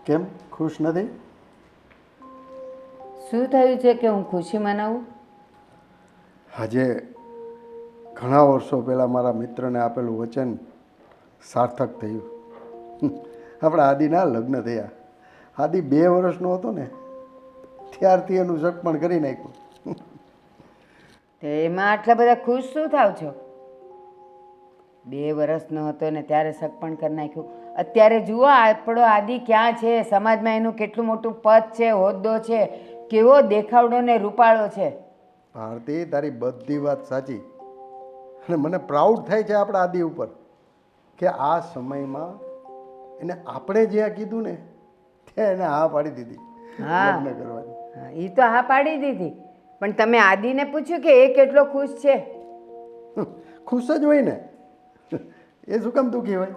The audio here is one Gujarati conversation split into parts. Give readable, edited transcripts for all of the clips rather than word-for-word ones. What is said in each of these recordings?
કેમ ખુશ નથી? શું થયું છે કે હું ખુશી મનાવું? આજે ઘણા વર્ષો પહેલાં મારા મિત્રને આપેલું વચન સાર્થક થયું. આપણા આદિના લગ્ન થયા. આદિ 2 વર્ષનો હતો ને ત્યારથી એનું સગપણ કરી નાખ્યું. તો એમાં આટલા બધા ખુશ શું થાવ છો? 2 વર્ષનો હતો ને ત્યારે સગપણ કરી નાખ્યું. અત્યારે જુઓ આપણો આદિ ક્યાં છે, સમાજમાં એનું કેટલું મોટું પદ છે, હોદ્દો છે, કેવો દેખાવડો ને રૂપાળો છે. ભારતી, તારી બધી વાત સાચી અને મને પ્રાઉડ થાય છે આપણા આદિ ઉપર કે આ સમયમાં એને આપણે જ્યાં કીધું ને ત્યાં એને હા પાડી દીધી લગ્ન કરવાની. એ તો હા પાડી દીધી, પણ તમે આદિને પૂછ્યું કે એ કેટલો ખુશ છે? ખુશ જ હોય ને, એ શું કામ દુઃખી હોય?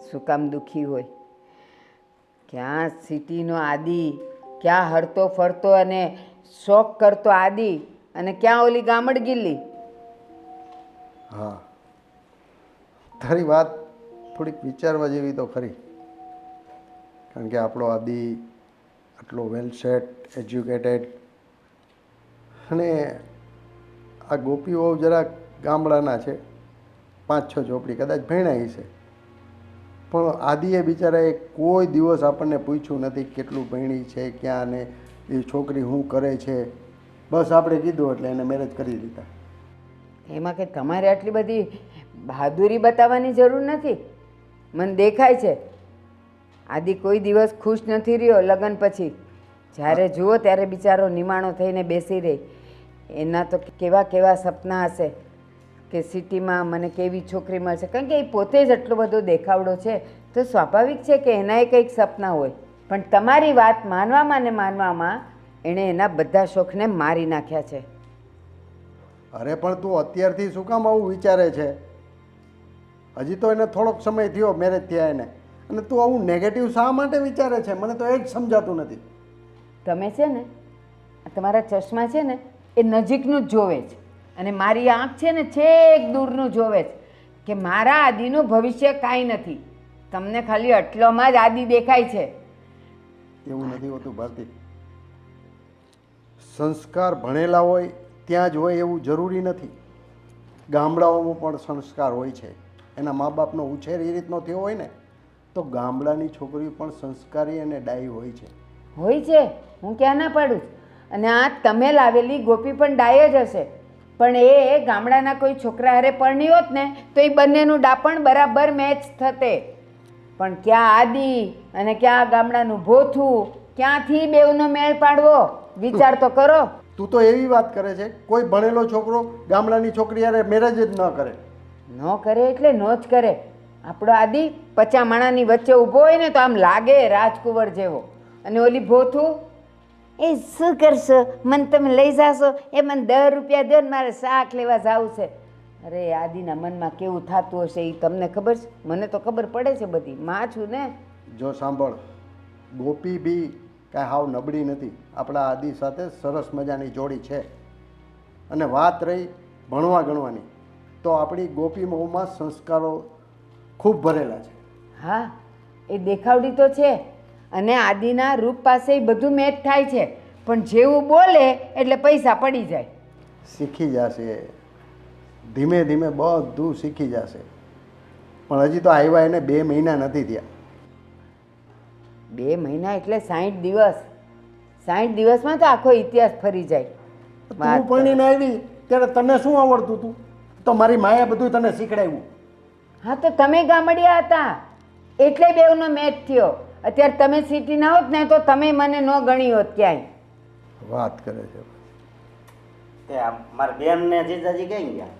શું કામ દુઃખી હોય? ક્યાં સિટીનો આદિ, ક્યાં હરતો ફરતો અને શોખ કરતો આદિ, અને ક્યાં ઓલી ગામડ ગિલ્લી. હા, તારી વાત થોડીક વિચારવા જેવી તો ખરી, કારણ કે આપણો આદિ આટલો વેલ સેટ, એજ્યુકેટેડ, અને આ ગોપીઓ જરાક ગામડાના છે, 5-6 ઝોપડી કદાચ ભણ્યા છે, પણ આદિએ બિચારાએ કોઈ દિવસ આપણને પૂછ્યું નથી કેટલું ભણી છે, ક્યાં, ને એ છોકરી શું કરે છે. બસ આપણે કીધું એટલે એને મેરેજ કરી દીધા. એમાં કે તમારે આટલી બધી બહાદુરી બતાવવાની જરૂર નથી. મને દેખાય છે આદિ કોઈ દિવસ ખુશ નથી રહ્યો લગ્ન પછી. જ્યારે જુઓ ત્યારે બિચારો નિમાણો થઈને બેસી રહી. એના તો કેવા કેવા સપના હશે કે સિટીમાં મને કેવી છોકરી મળશે, કારણ કે એ પોતે જ એટલો બધો દેખાવડો છે, તો સ્વાભાવિક છે કે એનાય કંઈક સપના હોય. પણ તમારી વાત માનવામાં ને માનવામાં એણે એના બધા શોખને મારી નાખ્યા છે. અરે પણ તું અત્યારથી શું કામ આવું વિચારે છે? હજી તો એને થોડોક સમય થયો મેરેજ થયા એને, અને તું આવું નેગેટિવ શા માટે વિચારે છે? મને તો એ જ સમજાતું નથી. તમે છે ને, તમારા ચશ્મા છે ને એ નજીકનું જ જોવે છે, અને મારી આંખ છે ને છેક દૂરનું જોવે છે કે મારા આદિનું ભવિષ્ય કાંઈ નથી. તમને ખાલી આટલોમાં જ આદિ દેખાય છે. એવું નથી હોતું ભારતી. સંસ્કાર ભણેલા હોય ત્યાં જ હોય એવું જરૂરી નથી. ગામડાઓમાં પણ સંસ્કાર હોય છે. એના મા બાપનો ઉછેર એ રીતનો થયો હોય ને તો ગામડાની છોકરીઓ પણ સંસ્કારી અને ડાયી હોય છે. હોય છે, હું ક્યાં ના પાડું છું. અને આ તમે લાવેલી ગોપી પણ ડાય જ હશે, પણ એ ગામડાના કોઈ છોકરા હારે પરણી હોત ને તો એ બંનેનું ડાપણ બરાબર મેચ થતે. પણ ક્યાં આદિ અને ક્યાં ગામડાનું ભોથું, ક્યાંથી બેવનો મેળ પાડવો વિચાર તો કરો. તું તો એવી વાત કરે છે કોઈ ભણેલો છોકરો ગામડાની છોકરી હારે મેરેજ જ ન કરે. ન કરે એટલે નો જ કરે. આપણો આદિ 50 માણાની વચ્ચે ઊભો હોય ને તો આમ લાગે રાજકુંવર જેવો. અને ઓલી ભોથું, એ શું કરશો, મને તમે લઈ જાશો, એ મને 10 રૂપિયા દો ને મારે શાક લેવા જવું છે. અરે આદિના મનમાં કેવું થતું હશે એ તમને ખબર છે? મને તો ખબર પડે છે બધી, માં છું ને. જો સાંભળ, ગોપી બી કાંઈ હાવ નબળી નથી. આપણા આદિ સાથે સરસ મજાની જોડી છે. અને વાત રહી ભણવા ગણવાની, તો આપણી ગોપી બહુમાં સંસ્કારો ખૂબ ભરેલા છે. હા, એ દેખાવડી તો છે, અને આદિના રૂપ પાસે એ બધું મેચ થાય છે, પણ જેવું બોલે એટલે પૈસા પડી જાય. શીખી જશે, ધીમે ધીમે બધું શીખી જશે. પણ હજી તો આવ્યા એને 2 મહિના નથી થયા. 2 મહિના એટલે 60 દિવસ. 60 દિવસમાં તો આખો ઇતિહાસ ફરી જાય. તું પરણીને આવી ત્યારે તને શું આવડતું હતું? તો મારી માએ બધું તને શીખડાવ્યું. હા, તો તમે ગામડિયા હતા એટલે બેવનો મેચ થયો. અત્યારે તમે સિટીના હોત ને તો તમે મને ન ગણી હોત ક્યાંય. વાત કરે છે. તે મારા બેન ને જીજાજી ક્યાં ગયા?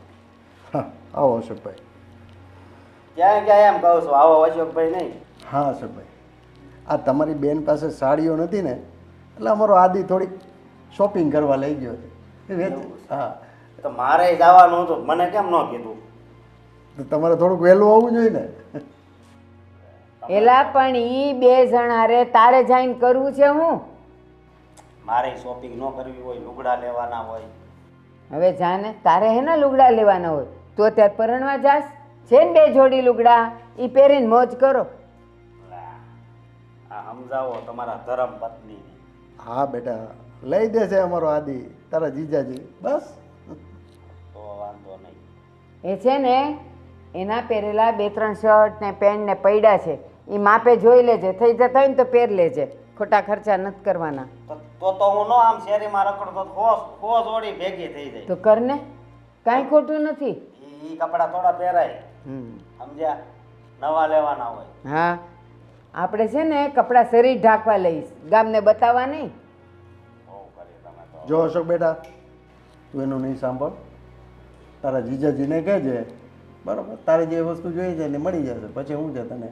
હા, આવો અશોકભાઈ. ક્યાં ગયા એમ કહું છું, આવો અશોકભાઈ નહીં. હા અશોકભાઈ, આ તમારી બેન પાસે સાડીઓ નથી ને એટલે અમારો આદિ થોડીક શોપિંગ કરવા લઈ ગયો છે. હા, તો મારે જવાનું હતું, મને કેમ ન કીધું? તો તમારે થોડુંક વહેલું આવવું જોઈએ ને. એલા પણ ઈ 2 જણા રે તારે જઈને કરવું છે હું? મારે શોપિંગ ન કરવી હોય, લુગડા લેવાના હોય. હવે જાને, તારે હેના લુગડા લેવાના હોય તો અત્યારે પરણવા જાસ છે ને 2 જોડી લુગડા, ઈ પહેરીને મોજ કરો. આ સમજાવો તમારા ધર્મ પત્નીને. હા બેટા, લઈ દેશે અમારો આદિ તારા જીજાજી, બસ. તો વાંધો નહીં. એ છે ને એના પહેરેલા 2-3 શર્ટ ને પેન્ટ ને પૈડા છે, એ માપે જોઈ લેજે, થઈ જતા હોય ને તો પહેર લેજે, ખોટા ખર્ચા નથી કરવાના. તો હું નો આમ શેરીમાં રખડતો ખોસ ઓડી ભેગી થઈ જાય. તો કરને, કાંઈ ખોટું નથી. ઈ કપડાં થોડા પહેરાય, સમજ્યા? નવા લેવાના હોય. હા, આપણે છે ને કપડાં શરીર ઢાંકવા લઈશ, ગામને બતાવવા નહીં. બહુ કરી તમે તો. જો અશોક બેટા, તું એનું નહીં સાંભળ, તારા જીજાજીને કહેજે, બરાબર? તારે જે વસ્તુ જોઈએ છે એને મળી જશે, પછી હું છે તને.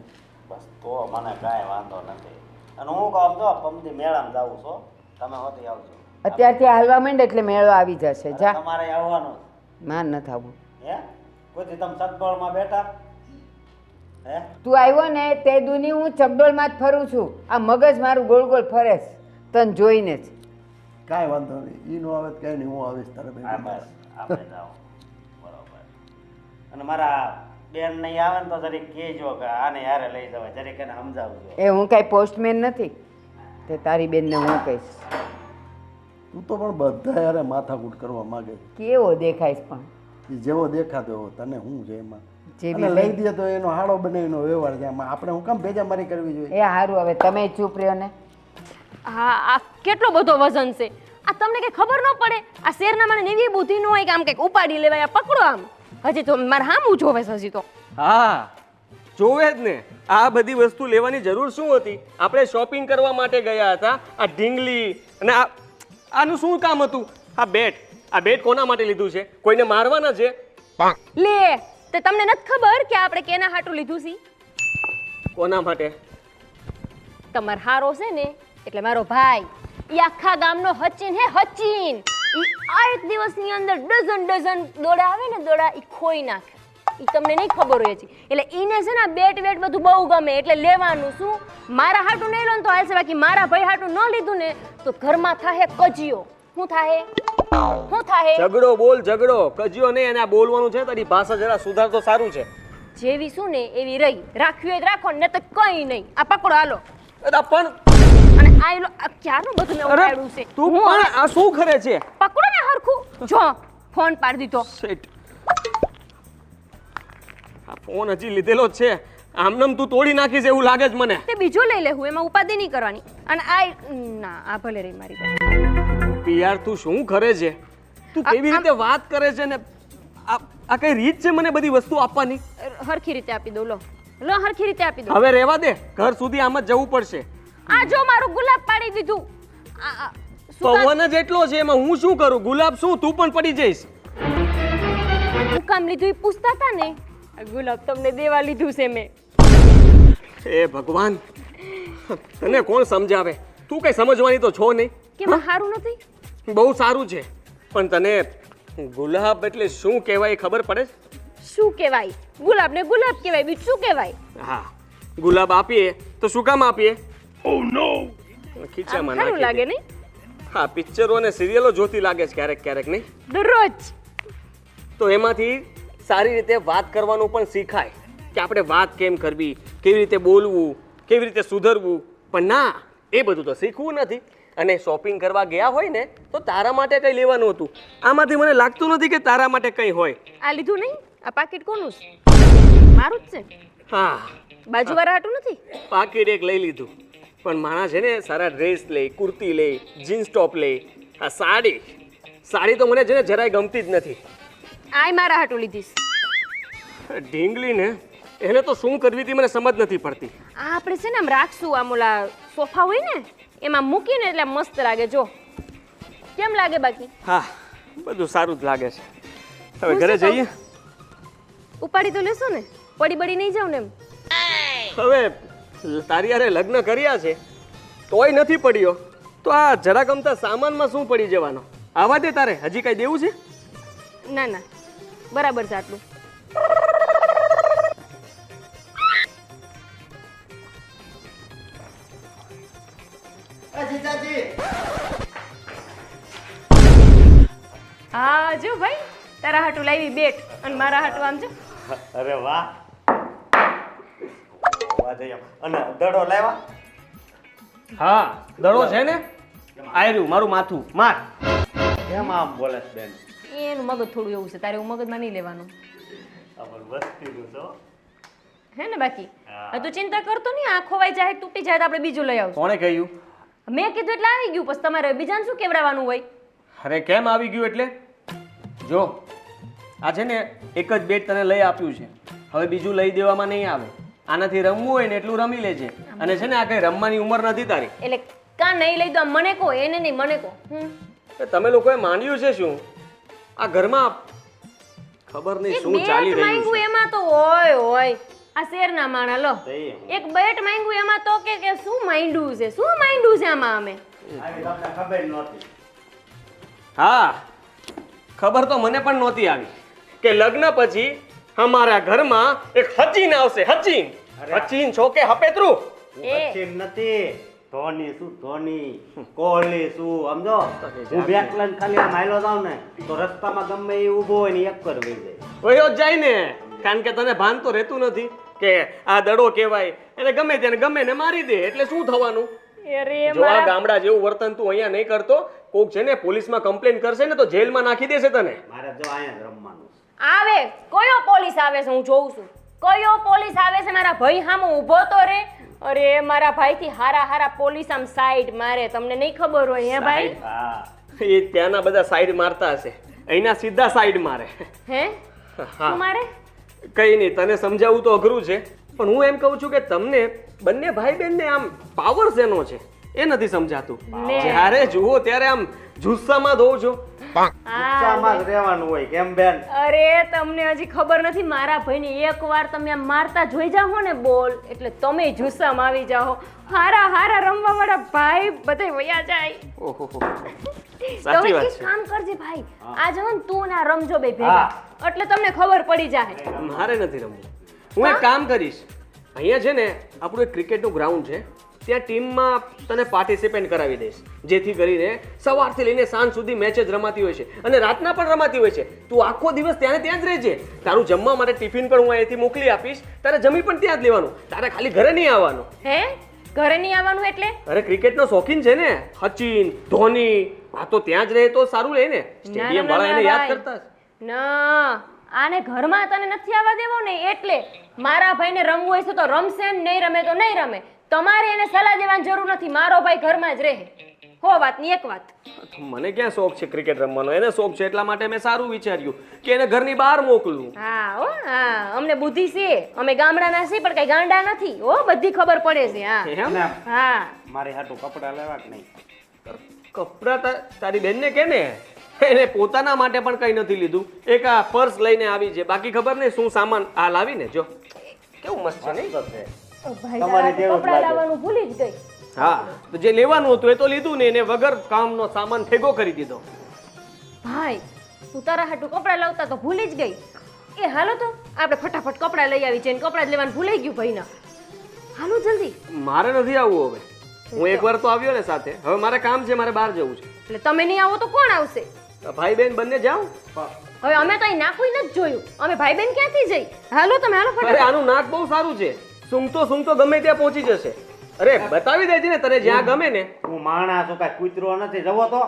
બસ તો મને કાંઈ વાંધો નથી. અને હું કહું જો પમદી મેળામાં જાઉં છો, તમે હોતી આવજો. અત્યારથી હાલવા માંડ એટલે મેળો આવી જશે. જા, તમારે આવવાનું માર નથી આવવું. હે? કોઈથી તમે ચકડોળમાં બેઠા હે? તું આવ્યો ને તે દુની હું ચકડોળમાં જ ફરું છું. આ મગજ મારું ગોળ ગોળ ફરે છે તને જોઈને જ. કાંઈ વાંધો નહીં, ઈ નો આવે તો કાંઈ નહીં, હું આવીશ તારે હા બસ આપણે જાઓ. બરોબર. અને મારા બેન નહીં આવે ને તો જરીક કહેજો કે આને યારે લઈ જવાય, જરીક એને સમજાવજો. એ હું કાંઈ પોસ્ટમેન નથી તે તારી બેનને હું કહીશ. તું તો પણ બધા યારે માથાકૂટ કરવા માંગે છે. કેવો દેખાઈશ પણ ઈ જેવો દેખાતો એવો તને શું છે એમાં? જેવી અને લઈ દે તો એનો હાડો બનાવીનો વ્યવહાર છે, આમાં આપણે હું કામ ભેજામારી કરવી જોઈએ? એ સારું, હવે તમે ચૂપ રહ્યો ને. હા, આ કેટલો બધો વજન છે. આ તમને કઈ ખબર ન પડે? આ શેરના મને એવી બુદ્ધિ ન હોય કે આમ કંઈક ઉપાડી લેવાય, આ પકડો આમ. હજી તો મારે હામું જોવે છે હજી તો. હા જોવે જ ને. આ બધી વસ્તુ લેવાની જરૂર શું હતી? આપણે શોપિંગ કરવા માટે ગયા હતા. આ ઢીંગલી અને આનું શું કામ હતું? આ બેટ કોના માટે લીધું છે? કોઈને મારવાના છે? લે, તે તમને નથી ખબર કે આપણે કેના હાટું લીધું છે? કોના માટે? તમાર હારો છે ને એટલે મારો ભાઈ. ઈ આખા ગામનો હચીન હે, હચીન. ઈ આ એક દિવસની અંદર ડઝન દોડા આવે ને, દોડા ઈ ખોઈ નાખે. ઈ તમને નહીં ખબર હોય છે. એટલે ઈને છે ને બેટ બધું બહુ ગમે, એટલે લેવાનું શું. મારા હાટું નહીં લો ને તો હાલશે, બાકી મારા ભાઈ હાટું ન લીધું ને તો ઘરમાં થાહે કજિયો. શું થાહે? ઝઘડો બોલ, ઝઘડો કજ્યો નહીં. અને આ બોલવાનું છે તારી ભાષા જરા સુધાર તો સારું છે. જેવી શું ને એવી રહી. રાખવી હોય તો રાખો ને તો કઈ નહીં. આ પકડો હાલો. અરે પણ અને આ લો ક્યારનું બધું મેં ઉપાડ્યું છે. તું પણ આ શું કરે છે? પકડો ને હરખું. જો ફોન પાડી દીધો. શેટ. આ ફોન હજી લીધેલો જ છે. આમનામ તું તોડી નાખીશ એવું લાગે છે મને. તે બીજો લઈ લેવું, એમાં ઉપાધિ નહીં કરવાની. અને આ ના, આ ભલે રહી મારી પાસે. યાર તું શું કરે છે? તું કેવી રીતે વાત કરે છે ને? આ કઈ રીત છે મને બધી વસ્તુ આપવાની? હરખી રીતે આપી દો. લો લો, હરખી રીતે આપી દો. હવે રહેવા દે, ઘર સુધી આમ જ જવું પડશે. આ જો મારું ગુલાબ પાડી દીધું. પવન જ એટલો છે, એમાં હું શું કરું? ગુલાબ શું, તું પણ પડી જઈશ. હું કામ લીધું એ પૂછતા હતા ને. આ ગુલાબ તમને દેવા લીધું છે મેં. હે ભગવાન, તને કોણ સમજાવે? તું કઈ સમજવાની તો છો નહીં. કેમ સારું નથી? બહુ સારું છે, પણ તને ગુલાબ એટલે શું કહેવાય ખબર પડે? શું કહેવાય? ગુલાબ ને ગુલાબ કહેવાય, બીજું શું કહેવાય? હા, ગુલાબ આપીએ તો શું કામ આપીએ? ઓ નો, ખીચામાં સારું નાખી લાગે દે. નહીં? હા, પિક્ચરો અને સિરિયલો જોતી લાગે છે ક્યારેક ક્યારેક, નહીં? દરરોજ. તો એમાંથી સારી રીતે વાત કરવાનું પણ શીખાય કે આપણે વાત કેમ કરવી, કેવી રીતે બોલવું, કેવી રીતે સુધરવું. પણ ના, એ બધું તો શીખવું નથી. અને શોપિંગ કરવા ગયા હોય ને તો તારા માટે કંઈ લેવાનું હતું. આમાંથી મને લાગતું નથી કે તારા માટે કંઈ હોય. આ લીધું નહીં? આ પાકીટ કોનું છે? મારું જ છે. હા, બાજુવાળા હાટું નથી. પાકીટ એક લઈ લીધું, પણ માણસ છે ને સારા ડ્રેસ લે, કુર્તી લે, જીન્સ ટોપ લે. આ સાડી તો મને છે ને જરાય ગમતી જ નથી. આય મારા હાટું લીધીશ. ઢીંગલી ને એને તો શું કરવી હતી મને સમજ નથી પડતી. આ આપણે છે ને આમ રાખશું, આમ ઓલા સોફા હોય ને એમાં મૂકીને એટલે મસ્ત લાગે. જો કેમ લાગે? બાકી હા, બધું સારું જ લાગે છે. હવે ઘરે જઈએ. ઉપાડી તો લેશો ને? પડી બડી નહીં જાવ ને એમ? હવે તારી યારે લગ્ન કર્યા છે તોય નથી પડ્યો, તો આ જરા ગમતા સામાનમાં શું પડી જવાનો? આવા દે, તારે હજી કઈ દેવું છે? ના ના, બરાબર છે આટલું. હા જો ભાઈ, તારા હાટું લાવી બેટ અને મારા હાટું આમ જો. અરે વાહ, વાહ જઈ. અને દડો લાવ્યા? હા દડો છે ને આયર્યું મારું માથું માર. કેમ આમ બોલે છે બેન? એનું મગજ થોડું એવું છે, તારે એવું મગજમાં નહીં લેવાનું, અમર વસ્તીનું છો. હે ને? બાકી હવે તું ચિંતા કરતો નહીં, આ ખોવાઈ જાય તૂટી જાય તો આપણે બીજું લઈ આવશું. કોણે કહ્યું? મેં કીધું એટલે આવી ગયું, પછી તમારે બીજાને શું કેવડાવવાનું હોય? અરે કેમ આવી ગયું એટલે જો આ છે ને એક જ બેટ તને લઈ આપ્યું છે, હવે બીજું લઈ દેવામાં નહીં આવે. આનાથી રમવું હોય ને એટલું રમી લેજે. અને છે ને આ કઈ રમવાની ઉંમર નથી તારી. એટલે કાં નહીં લઈ દો, મને કહો, એને નહીં મને કહો. તમે લોકોએ માંડ્યું છે શું આ ઘરમાં? ખબર નહીં એક શું ચાલી બેટ રહ્યું માંગ્યું છે. એમાં તો હોય આ શેરના માણા લો, તઈ એક બેટ માંગ્યું એમાં તો કે શું માંડ્યું છે, શું માંડ્યું છે આમાં અમે? આવી તમને ખબર નહોતી. હા ખબર તો મને પણ નહોતી આવી કે લગ્ન પછી અમારા ઘરમાં એક હચીન આવશે. હચીન હચીન છો કે હપેતરું? હું સચિન નથી, ધોની શું ધોની, કોહલી શું, સમજો? હું બેકલન ખાલી આમ હાલ્યો જાઉં ને તો રસ્તામાં ગમે એ ઊભો હોય ને એક પર વહી જાય. વયો જ જાય ને, કારણ કે તને ભાન તો રહેતું નથી કે આ દડો કહેવાય એટલે ગમે તેને ગમે ને મારી દે એટલે શું થવાનું? અરે જો આ ગામડા જેવું વર્તન તું અહીંયા નહીં કરતો, કોક છે ને પોલીસમાં કમ્પ્લેન કરશે ને તો જેલમાં નાખી દેશે તને. મારે જો અહીંયા જ રમવાનું છે. આવે કયો પોલીસ આવે છે હું જોઉં છું, કયો પોલીસ આવે છે? મારા ભાઈ સામે ઊભો તો રે. અરે મારા ભાઈથી હારા હારા પોલીસ આમ સાઈડ મારે, તમને નહીં ખબર હોય? હે ભાઈ? હા એ ત્યાંના બધા સાઈડ મારતા હશે, અહીંના સીધા સાઈડ મારે. હે શું મારે? કઈ નહીં, તને સમજાવવું તો અઘરું છે, પણ હું એમ કહું છું કે તમને બંને ભાઈ બહેનને આમ પાવર શેનો છે એ નથી સમજાતું. જ્યારે જુઓ ત્યારે આમ જુસ્સામાં ધોવ છો. ગુસ્સામાં જ રહેવાનું હોય કેમ બેન? અરે તમને હજી ખબર નથી, મારા ભાઈને એકવાર તમે આમ મારતા જોઈ જાઓ ને બોલ એટલે તમે જુસ્સામાં આવી જાઓ. હારા હારા રમવા વાળા ભાઈ બધે વયા જાય. ઓહો તમે સાચી વાત એક છે. કામ કરજે ભાઈ, આ જો ને તું ના રમજો બે ભેગા, એટલે તમને ખબર પડી જાય. મારે નથી રમવું. હું એક કામ કરીશ, અહીંયા છે ને આપણું એક ક્રિકેટનું ગ્રાઉન્ડ છે, ત્યાં ટીમમાં તને પાર્ટિસિપેટ કરાવી દઈશ, જેથી કરીને સવારથી લઈને સાંજ સુધી મેચ જ રમાતી હોય છે અને રાતના પણ રમાતી હોય છે. તું આખો દિવસ ત્યાં ને ત્યાં જ રહેજે. તારું જમવા માટે ટિફિન પણ હું અહીંયાથી મોકલી આપીશ, તારે જમી પણ ત્યાં જ લેવાનું, તારે ખાલી ઘરે નહીં આવવાનું. હે ઘરે નહીં આવવાનું એટલે? અરે ક્રિકેટનો શોખીન છે ને સચિન ધોની, આ તો ત્યાં જ રહે તો સારું રહે ને. સ્ટેડિયમ વાળા એને યાદ કરતા હશે. ના આને ઘરમાં તને નથી આવવા દેવો ને, એટલે મારા ભાઈને રમવું હોય છે તો રમશે ને નહીં રમે તો નહીં રમે. તમારે એને સલાહ દેવાની જરૂર નથી, મારો ભાઈ ઘરમાં જ રહે. હો વાત ની એક વાત. મને ક્યાં શોખ છે ક્રિકેટ રમવાનો? એને શોખ છે એટલા માટે મેં સારું વિચાર્યું કે એને ઘરની બહાર મોકલું. હા હો હા, અમને બુદ્ધિ છે, અમે ગામડાના છીએ પણ કઈ ગાંડા નથી હો, બધી ખબર પડે છે. હા એમ? અને હા મારી હાટુ કપડા લેવા કે નહીં? કપડા તારી બેનને કે ને, એને પોતાના માટે પણ કઈ નથી લીધું. એક આ પર્સ લઈને આવી છે, બાકી ખબર નહીં શું સામાન આ લાવીને જો કેવું મસ્ત છે નહીં? તો છે. ભાઈ તમારી જેવું જ કપડા લાગે. લાવવાનું ભૂલી જ ગઈ. હા તો જે લેવાનું હતું એ તો લીધું ને, એને વગર કામનો સામાન ભેગો કરી દીધો. ભાઈ તું તારા હાટુ કપડા લાવતા તો ભૂલી જ ગઈ. એ હાલો તો આપણે ફટાફટ કપડા લઈ આવી છે, કપડા જ લેવાનું ભૂલાઈ ગયું ભાઈના. હાલો જલ્દી. મારે નથી આવવું હવે, હું એકવાર તો આવ્યો ને સાથે, હવે મારે કામ છે, મારે બહાર જવું છે. એટલે તમે નહીં આવો તો કોણ આવશે? ભાઈ બેન બંને જાઓ. હવે અમે તો અહીં નાખું નથી જોયું, અમે ભાઈ બેન ક્યાંથી જઈ? હાલો તમે હાલો અરે ફટાફટ. આનું નાક બહુ સારું છે, સૂંઘતો ગમે ત્યાં પહોંચી જશે. અરે બતાવી દેજે ને તને જ્યાં ગમે ને. હું માણસ છું, કાંઈ કૂતરો નથી. જવો તો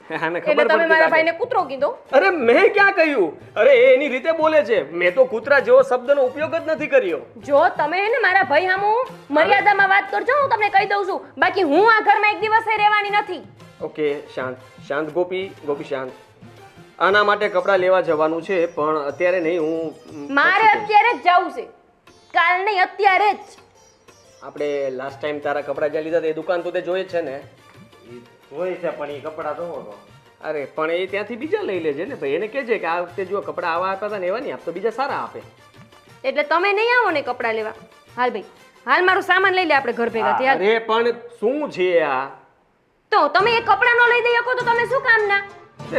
આને એટલે ખબર તમે પડતી મારા લાગે. ભાઈને કૂતરો કીધો? અરે મેં ક્યાં કહ્યું? અરે એ એની રીતે બોલે છે, મેં તો કૂતરા જેવો શબ્દનો ઉપયોગ જ નથી કર્યો. જો તમે હે ને મારા ભાઈ સામું મર્યાદામાં વાત કરજો, હું તમને કહી દઉં છું, બાકી હું આ ઘરમાં એક દિવસે રહેવાની નથી. ઓકે શાંત શાંત ગોપી શાંત. આના માટે કપડાં લેવા જવાનું છે પણ અત્યારે નહીં. હું મારે અત્યારે જ જવું છે, કાલ નહીં અત્યારે જ. આપણે લાસ્ટ ટાઈમ તારા કપડાં જ્યાં લીધા હતા એ દુકાન તો તે જોઈ જ છે ને? હોય છે પણ એ કપડા જોવો તો. અરે પણ એ ત્યાંથી બીજા લઈ લેજે ને ભાઈ, એને કહેજે કે આ વખતે જો કપડાં આવા આપ્યા હતા ને એવા નહીં આપતો, બીજા સારા આપે. એટલે તમે નહીં આવો ને કપડાં લેવા? હાલ ભાઈ હાલ મારું સામાન લઈ લે, આપણે ઘર ભેગા થયા. અરે પણ શું છે આ? તો તમે એ કપડાં ન લઈ દઈ શકો તો તમે શું કામ ના?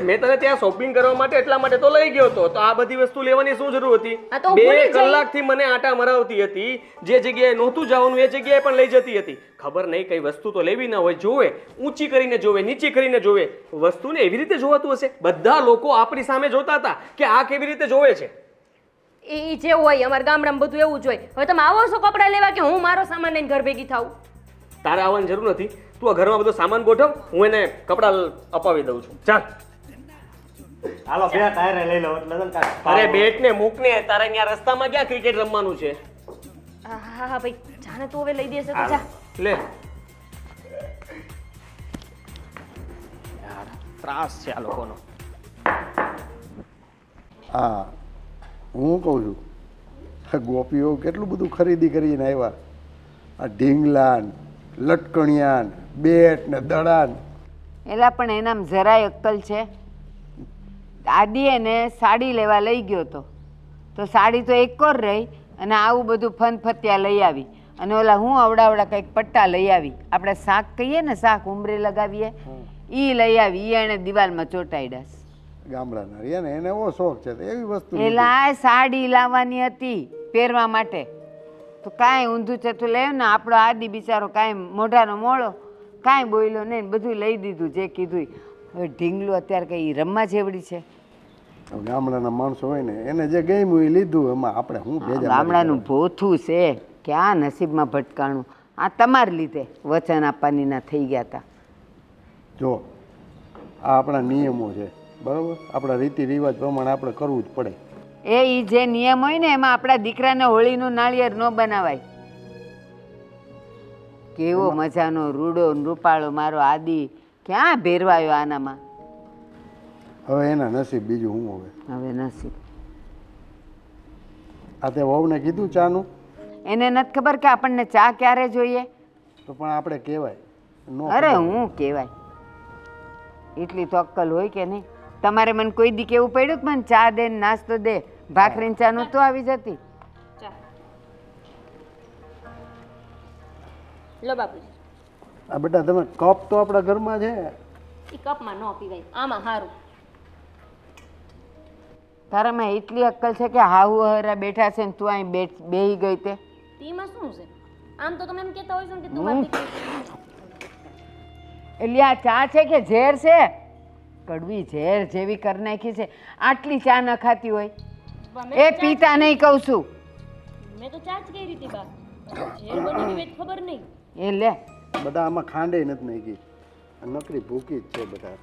મેં તને ત્યાં શોપિંગ કરવા માટે એટલા માટે તો લઈ ગયો હતો, તો આ બધી વસ્તુ લેવાની શું જરૂર હતી? આ તો ભૂલી 2 જઈ. કલાકથી મને આટા મરાવતી હતી, જે જગ્યાએ નહોતું જવાનું એ જગ્યાએ પણ લઈ જતી હતી. ખબર નહીં કઈ વસ્તુ તો લેવી ના હોય, જોવે ઊંચી કરીને જોવે, નીચી કરીને જોવે. વસ્તુને એવી રીતે જોવાતું હશે? બધા લોકો આપણી સામે જોતા હતા કે આ કેવી રીતે જોવે છે. એ જેવું હોય અમારા ગામડામાં બધું એવું જ હોય. હવે તમે આવો છો કપડાં લેવા કે હું મારો સામાન લઈને ઘર ભેગી થાઉં? તારે આવવાની જરૂર નથી. તું આ ઘરમાં બધો સામાન ગોઠવ, હું એને કપડાં અપાવી દઉં છું. ચાલ. હાલો બે ટાયરે લઈ લો એટલે છે ને કાંઈક અરે બેટ ને મૂક ને, તારે અહીંયા રસ્તામાં ક્યાં ક્રિકેટ રમવાનું છે? હા હા હા ભાઈ જાને તું હવે લઈ દેશે તો જા. લે. યાર ત્રાસ છે આ લોકોનો. હા હું કહું છું આ ગોપીઓ કેટલું બધું ખરીદી કરીને આવ્યા. આ ઢીંગલાન લટકણિયાન બેટ ને દડાન. એલા પણ એનામ જરાય અક્કલ છે? આદિ એને સાડી લેવા લઈ ગયો તો સાડી તો એક કોર રહી અને આવું બધું ફનફત્યા લઈ આવી અને ઓલા હું અવડાવડા કંઈક પટ્ટા લઈ આવી. આપણે શાક કહીએ ને, શાક ઉમરે લગાવીએ, એ લઈ આવી. એ એણે દિવાલમાં ચોંટાડ્યા. ગામડાના રહ્યા ને એને એવો શોખ છે તો એવી વસ્તુ લીધી. એલા આ સાડી લાવવાની હતી પહેરવા માટે તો કાંઈ ઊંધું ચતું લેવું ને. આપણો આદિ બિચારો કાંઈ મોઢાનો મોળો કાંઈ બોલ્યો નહીં, બધું લઈ દીધું જે કીધું. હવે ઢીંગલું અત્યારે કંઈ રમવા જેવડી છે? ગામડાના માણસો હોય ને એને જે ગમ્યું એ લીધું. એમાં આપણે શું ભેજા ગામડાનું ભોથું છે ક્યાં નસીબમાં ભટકાણું. આ તમારા લીધે વચન આપવાની ના થઈ ગયા હતા. જો આ આપણા નિયમો છે બરાબર, આપણા રીતિ રિવાજ પ્રમાણે આપણે કરવું જ પડે. એ જે નિયમ હોય ને એમાં આપણા દીકરાને હોળીનું નાળિયેર ન બનાવાય. કેવો મજાનો રૂડો રૂપાળો મારો આદિ ક્યાં ભેરવાયો આનામાં. હવે એના નસીબ, બીજું શું હવે. હવે નસીબ. આ તે વહુને કીધું ચાનું? એને નથી ખબર કે આપણને ચા ક્યારે જોઈએ. તો પણ આપણે કહેવાય નો. અરે હું કહેવાય એટલી તો અક્કલ હોય કે નહીં? તમારે મને કોઈ દી કેવું પડ્યું કે મને ચા દે ને નાસ્તો દે? ભાખરીને ચા નહોતું આવી જતી? ચા લો બાપુજી. આ બેટા તમે કપ તો આપણા ઘરમાં છે. એ કપમાં ન પીવાય, આમાં સારું. તારામાં એટલી અક્કલ છે કે હાહુ હરા બેઠા છે ને તું અહીં બેહી ગઈ તે? તેમાં શું છે? આમ તો તમે એમ કહેતા હોય છો ને કે તું મારી દીકરી. એટલે આ ચા છે કે ઝેર છે? કડવી ઝેર જેવી કરી નાખી છે. આટલી ચા ન ખાતી હોય એ પીતા નહીં કહું છું. મેં તો ચા જ કઈ રીતે બા ઝેર બનાવી હોય ખબર નહીં. એ લે બધા આમાં ખાંડે નથી નાખી, નકરી ભૂકી જ છે બધા.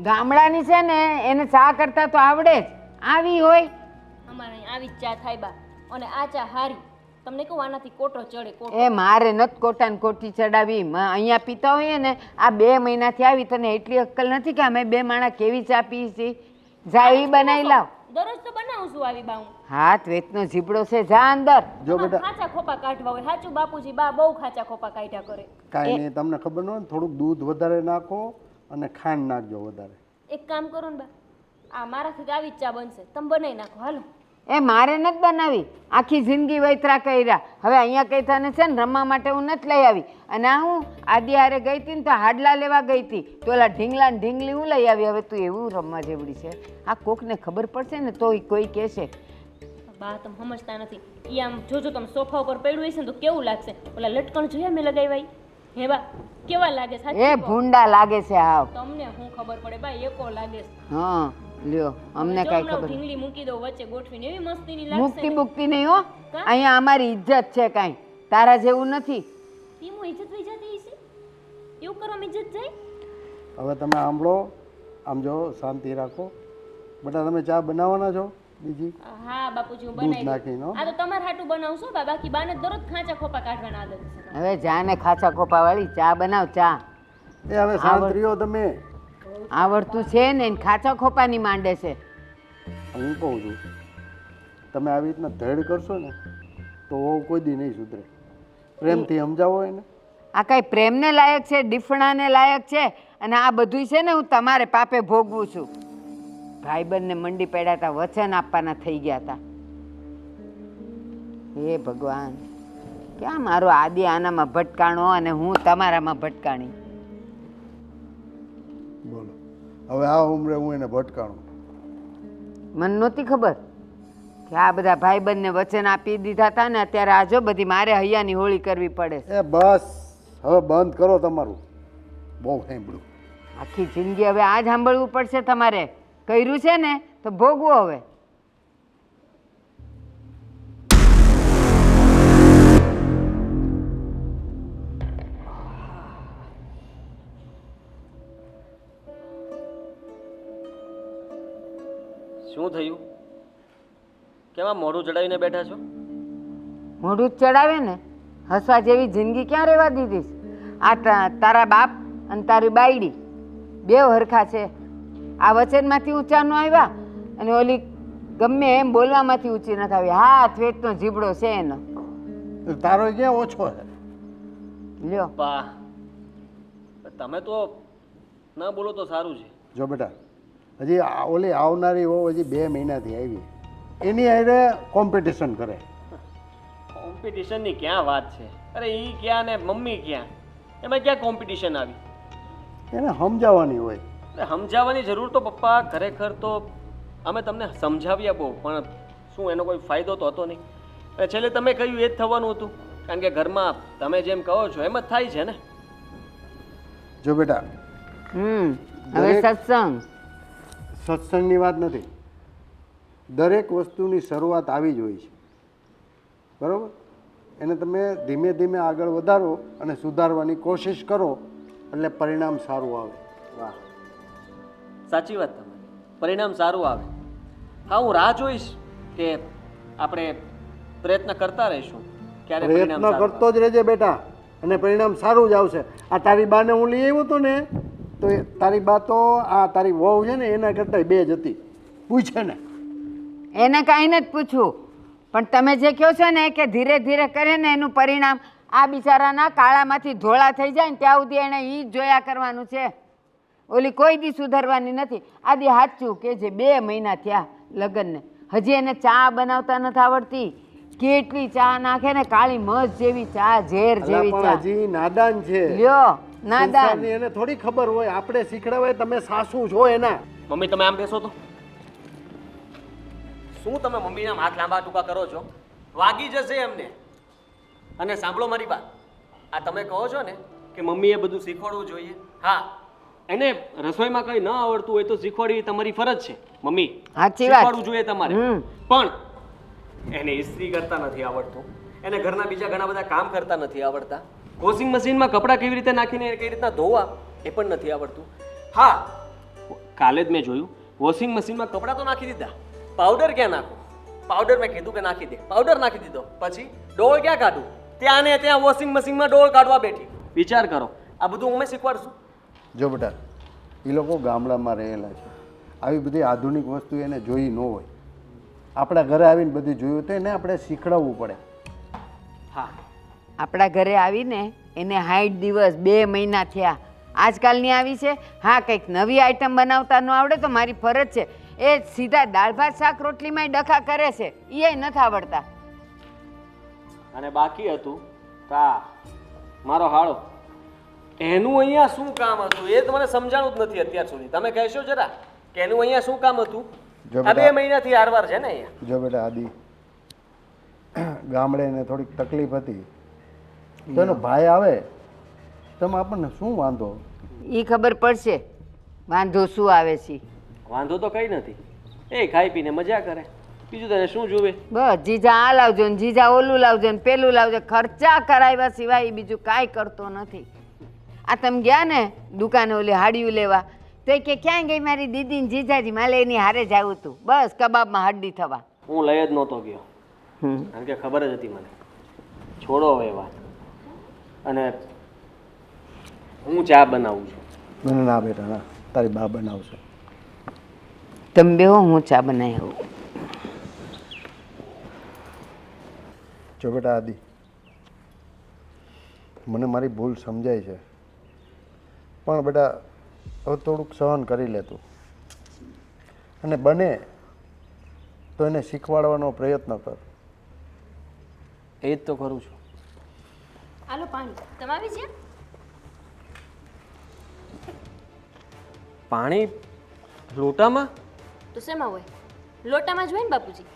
ગામડાની છે ને એને ચા કરતા તો આવડે જ. આવી હોય અમારે અહીં આવી જ ચા થાય બા. અને આ ચા હારી. તમને કહું આનાથી કોટો ચડે કોટો. એ મારે નથી કોટાને કોટી ચડાવી. અહીંયા પીતા હોઈએ ને આ 2 મહિનાથી આવી, તને એટલી અક્કલ નથી કે અમે 2 માણા કેવી ચા પી છીએ? જા એ બનાવી લાવ. દરરોજ તો બનાવું છું આવી બા હું. હાથ વેતનો જીબડો છે, જા અંદર. જો બેટા ખાચા ખોપા કાઢવા હોય. સાચું બાપુજી બા બહુ ખાચા ખોપા કાઢ્યા કરે. કાંઈ નહીં, તમને ખબર ન હોય ને થોડુંક દૂધ વધારે નાખો અને ખાંડ નાખજો વધારે. એક કામ કરો ને બા, આ મારાથી તો આવી જ ચા બનશે, તમે બનાવી નાખો હાલો. એ મારે નથી બનાવી. આખી જિંદગી વૈતરા કર્યા. હવે અહીંયા કઈ તને છે ને રમવા માટે હું નથી લઈ આવી. અને આ હું આદિ હારે ગઈ હતી ને તો હાડલા લેવા ગઈ હતી તો ઓલા ઢીંગલા ને ઢીંગલી હું લઈ આવી. હવે તું એવું રમવા જેવડી છે? આ કોકને ખબર પડશે ને તો કોઈ કહેશે. બા તમે સમજતા નથી. ઈ આમ જોજો તમે સોફા ઉપર પડ્યું હશે ને તો કેવું લાગશે. ઓલા લટકણ જોયા મેં લગાવ્યા હે બા, કેવા લાગે સાચું એ કહો. ભૂંડા લાગે છે હાવ. તમને શું ખબર પડે બા, એકો લાગે છે. હા લ્યો, અમને જો કાંઈ હમણાં ખબર ઢીંગલી મૂકી દો વચ્ચે ગોઠવીને, એવી મસ્તીની લાગશે મુક્તિ ને. મુક્તિ નહીં હો. અહીંયા અમારી ઇજ્જત છે કાંઈ, તારા જેવું નથી. તેમાં ઇજ્જત વઈ જતી હશે. એવું કરવામાં ઇજ્જત જાય. હવે તમે સાંભળો, આમ જો શાંતિ રાખો. બેટા તમે ચા બનાવવાના છો બીજી? હા બાપુજી હું દૂધ બનાવી નાખીને હો. દઉં. આ તો તમારે હાટું બનાવશો બા, બાકી બાને દરરોજ ખાંચા ખોપા કાઢવાના આદત છે. હવે જાને ખાચા ખોપા વાળી ચા બનાવ. ચા એ હવે શાંત રહ્યો તમે. આવડતું છે ને એને ખાચા ખોપાની માંડે છે. હું કહું છું તમે આવી રીતના ધડ કરશો ને તો વહુ કોઈ દી નહીં સુધરે. પ્રેમથી સમજાવો એને. આ કઈ પ્રેમને લાયક છે? ડીફણાને લાયક છે? અને આ બધું છે ને હું તમારે પાપે ભોગવું છું. ભાઈબંધને મંડી પડ્યા હતા, વચન આપવાના થઈ ગયા હતા. હે ભગવાન, ક્યાં મારો આદિ આનામાં ભટકાણો અને હું તમારામાં ભટકાણી. બોલો હવે આ ઉંમરે હું એને ભટકાણું? મને નહોતી ખબર કે આ બધા ભાઈબંધને વચન આપી દીધા હતા ને અત્યારે આજો બધી મારે હૈયાની હોળી કરવી પડે. એ બસ હવે બંધ કરો તમારું, બહુ સાંભળ્યું. આખી જિંદગી હવે આ જ સાંભળવું પડશે તમારે. કર્યું છે ને તો ભોગવો હવે. થયું? કેમ આમ મોઢું ચડાવીને બેઠા છો? મોઢું જ ચડાવે ને, હસવા જેવી જિંદગી ક્યાં રહેવા દીધી? આ તારા બાપ અને તારી બાયડી બે હરખા છે. આ વચનમાંથી ઊંચા ન આવ્યા અને ઓલી ગમે એમ બોલવામાંથી ઊંચી નથી આવી. હાથ વેચનો જીબડો છે એનો. તારો ક્યાં ઓછો છે? લ્યો, પા તમે તો ના બોલો તો સારું છે. જો બેટા, હજી ઓલી આવનારી વહુ હજી 2 મહિનાથી આવી, એની હારે કોમ્પિટિશન કરે. કોમ્પિટિશનની ક્યાં વાત છે? અરે ઈ ક્યાં ને મમ્મી ક્યાં, એમાં ક્યાં કોમ્પિટિશન આવી? એને સમજાવવાની હોય. અરે સમજાવવાની જરૂર તો પપ્પા ખરેખર તો અમે તમને સમજાવ્યા બહુ, પણ શું એનો કોઈ ફાયદો તો હતો નહીં. અને છેલ્લે તમે કહ્યું એ જ થવાનું હતું, કારણ કે ઘરમાં તમે જેમ કહો છો એમ જ થાય છે ને. જો બેટા, હવે સત્સંગ સત્સંગની વાત નથી, દરેક વસ્તુની શરૂઆત આવી જ હોય છે, બરાબર? એને તમે ધીમે ધીમે આગળ વધારો અને સુધારવાની કોશિશ કરો એટલે પરિણામ સારું આવે. વાહ, સાચી વાત તમારી, પરિણામ સારું આવે. હા, હું રાહ જોઈશ કે આપણે પ્રયત્ન કરતા રહીશું, ક્યારે પરિણામ પ્રયત્ન સારું કરતો જ રહેજે બેટા, અને પરિણામ સારું જ આવશે. આ તારી બાને હું લઈ આવ્યો હતો ને, તો તારી બા તો આ તારી વહુ છે ને એના કરતાં 2 જ હતી. પૂછે ને, એને કાંઈ નથી પૂછવું, પણ તમે જે કહો છો ને કે ધીરે ધીરે કરે ને એનું પરિણામ આ બિચારાના કાળામાંથી ધોળા થઈ જાય ને ત્યાં સુધી એણે એ જ જોયા કરવાનું છે. ઓલી કોઈ દી સુધારવાની નથી. આદિ સાચું કે જે 2 મહિના થયા લગ્નને, હજી એને ચા બનાવતા નથી આવડતી. કેટલી ચા નાખે ને, કાળી મધ જેવી ચા, ઝેર જેવી પણ ચા. હજી નાદાન છે. લ્યો, નાદાન. સંસારની એને થોડી ખબર હોય, આપણે શીખડાવે. તમે સાસુ છો એના. મમ્મી તમે આમ બેસો તો. શું તમે મમ્મીના હાથ લાંબા ટૂંકા કરો છો? વાગી જશે એમને. અને સાંભળો મારી વાત, આ તમે કહો છો ને કે મમ્મીએ બધું શીખવાડવું જોઈએ. હા, એને રસોઈમાં કંઈ ન આવડતું હોય તો શીખવાડવી તમારી ફરજ છે મમ્મી. સાચી વાત. શીખવાડવું જોઈએ તમારે. પણ એને ઇસ્ત્રી કરતા નથી આવડતું, એને ઘરના બીજા ઘણા બધા કામ કરતા નથી આવડતા, વોશિંગ મશીનમાં કપડાં કેવી રીતે નાખીને કેવી રીતના ધોવા એ પણ નથી આવડતું. હા, કાલે જ મેં જોયું વોશિંગ મશીનમાં કપડાં તો નાખી દીધા, પાવડર ક્યાં નાખું? પાવડર મેં કીધું કે નાખી દે, પાવડર નાખી દીધો. પછી ડોળ ક્યાં કાઢું? ત્યાં ને ત્યાં વોશિંગ મશીનમાં ડોળ કાઢવા બેઠી. વિચાર કરો, આ બધું અમે શીખવાડશું? જો બેટા, એ લોકો ગામડામાં રહેલા છે, આવી બધી આધુનિક વસ્તુ એને જોઈ ન હોય. આપણા ઘરે આવીને બધી જોયું તો એને આપણે શીખડાવવું પડે. હા, આપણા ઘરે આવીને એને 60 દિવસ 2 મહિના થયા, આજકાલની આવી છે. હા, કંઈક નવી આઈટમ બનાવતા ન આવડે તો મારી ફરજ છે. એ સીધા દાળ ભાત શાક રોટલીમાં ડખા કરે છે, એ નથી આવડતા. અને બાકી હતું કા મારો હાળો, એનું અહીંયા શું કામ હતું એ તો મને સમજાણું જ નથી અત્યાર સુધી. તમે કહેશો જરા કે એનું અહીંયા શું કામ હતું? જો આ બેટા- 2 મહિનાથી આરવાર છે ને અહીંયા. જો બેટા, આદિ ગામડે એને થોડીક તકલીફ હતી, તો એનો ભાઈ આવે તો એમાં આપણને શું વાંધો? એ ખબર પડશે વાંધો શું આવે છે. વાંધો તો કઈ નથી, એ ખાઈ પીને મજા કરે, બીજું તને શું જોવે? બસ જીજા આ લાવજો ને જીજા ઓલું લાવજો ને પેલું લાવજો, ખર્ચા કરાવ્યા સિવાય ઈ બીજું કાંઈ કરતો નથી. આ તમે ગયા ને દુકાને ઓલી હાડિયું લેવા, તો એ કે ક્યાં ગઈ મારી દીદી ને જીજાજી? માલે એની હારે જ આવ્યું હતું, બસ કબાબમાં હડ્ડી થવા. હું લઈ જ નહોતો ગયો, કારણ કે ખબર જ હતી મને. છોડો હવે વાત. અને હું ચા બનાવું છું. ના બેટા, ના, તારી બા બનાવશે. તમે બેહો, હું ચા બનાવી આવું. જો બેટા આદિ, મને મારી ભૂલ સમજાય છે, પણ બેટા હવે થોડુંક સહન કરી લેતું, અને બને તો એને શીખવાડવાનો પ્રયત્ન કર. એ જ તો કરું છું. આલો પાણી તમારી છે? પાણી લોટામાં? તો શેમાં હોય? લોટામાં જ હોય ને બાપુજી.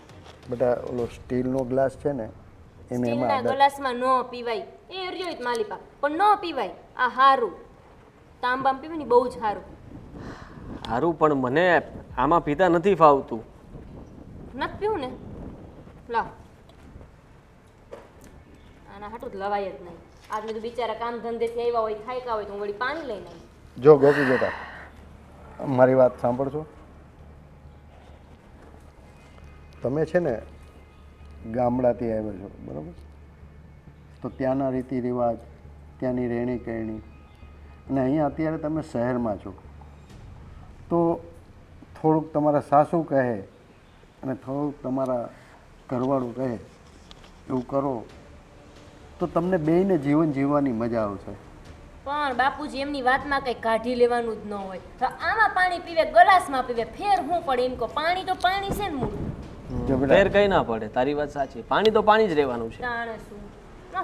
બેટા ઓલો સ્ટીલનો ગ્લાસ છે ને, એને એમાં સ્ટીલના ગ્લાસમાં ન પીવાય. એ રહ્યો જ માલિપા, પણ ન પીવાય. આ હારું તાંબામાં પીવાય ને બહુ જ હારું. સારું, પણ મને આમાં પીતા નથી ફાવતું. નથી પીવું ને, લાવ. આના હાટું જ લવાય જ નહીં. આજ મેં તો બિચારા કામ ધંધેથી આવ્યા હોય, ખાયકા હોય તો હું વળી પાણી લઈને આવી. જો ગોપી બેટા, મારી વાત સાંભળજો. તમે છે ને ગામડાથી આવ્યા છો બરાબર, તો ત્યાંના રીતિ રિવાજ, ત્યાંની રહેણી કહેણી, અને અહીંયા અત્યારે તમે શહેરમાં છો, તો થોડુંક તમારા સાસુ કહે અને થોડુંક તમારા ઘરવાળું કહે એવું કરો તો તમને બેયને જીવન જીવવાની મજા આવશે. પણ બાપુજી એમની વાતમાં કઈ કાઢી લેવાનું જ ન હોય. તો આમાં પાણી પીવે, ગ્લાસમાં પીવે, ફેર હું પડે એમ કહો. પાણી તો પાણી છે ને મૂળ. જો બેટા ફેર કઈ ના પડે, તારી વાત સાચી. પાણી તો પાણી જ રહેવાનું છે. જાણે શું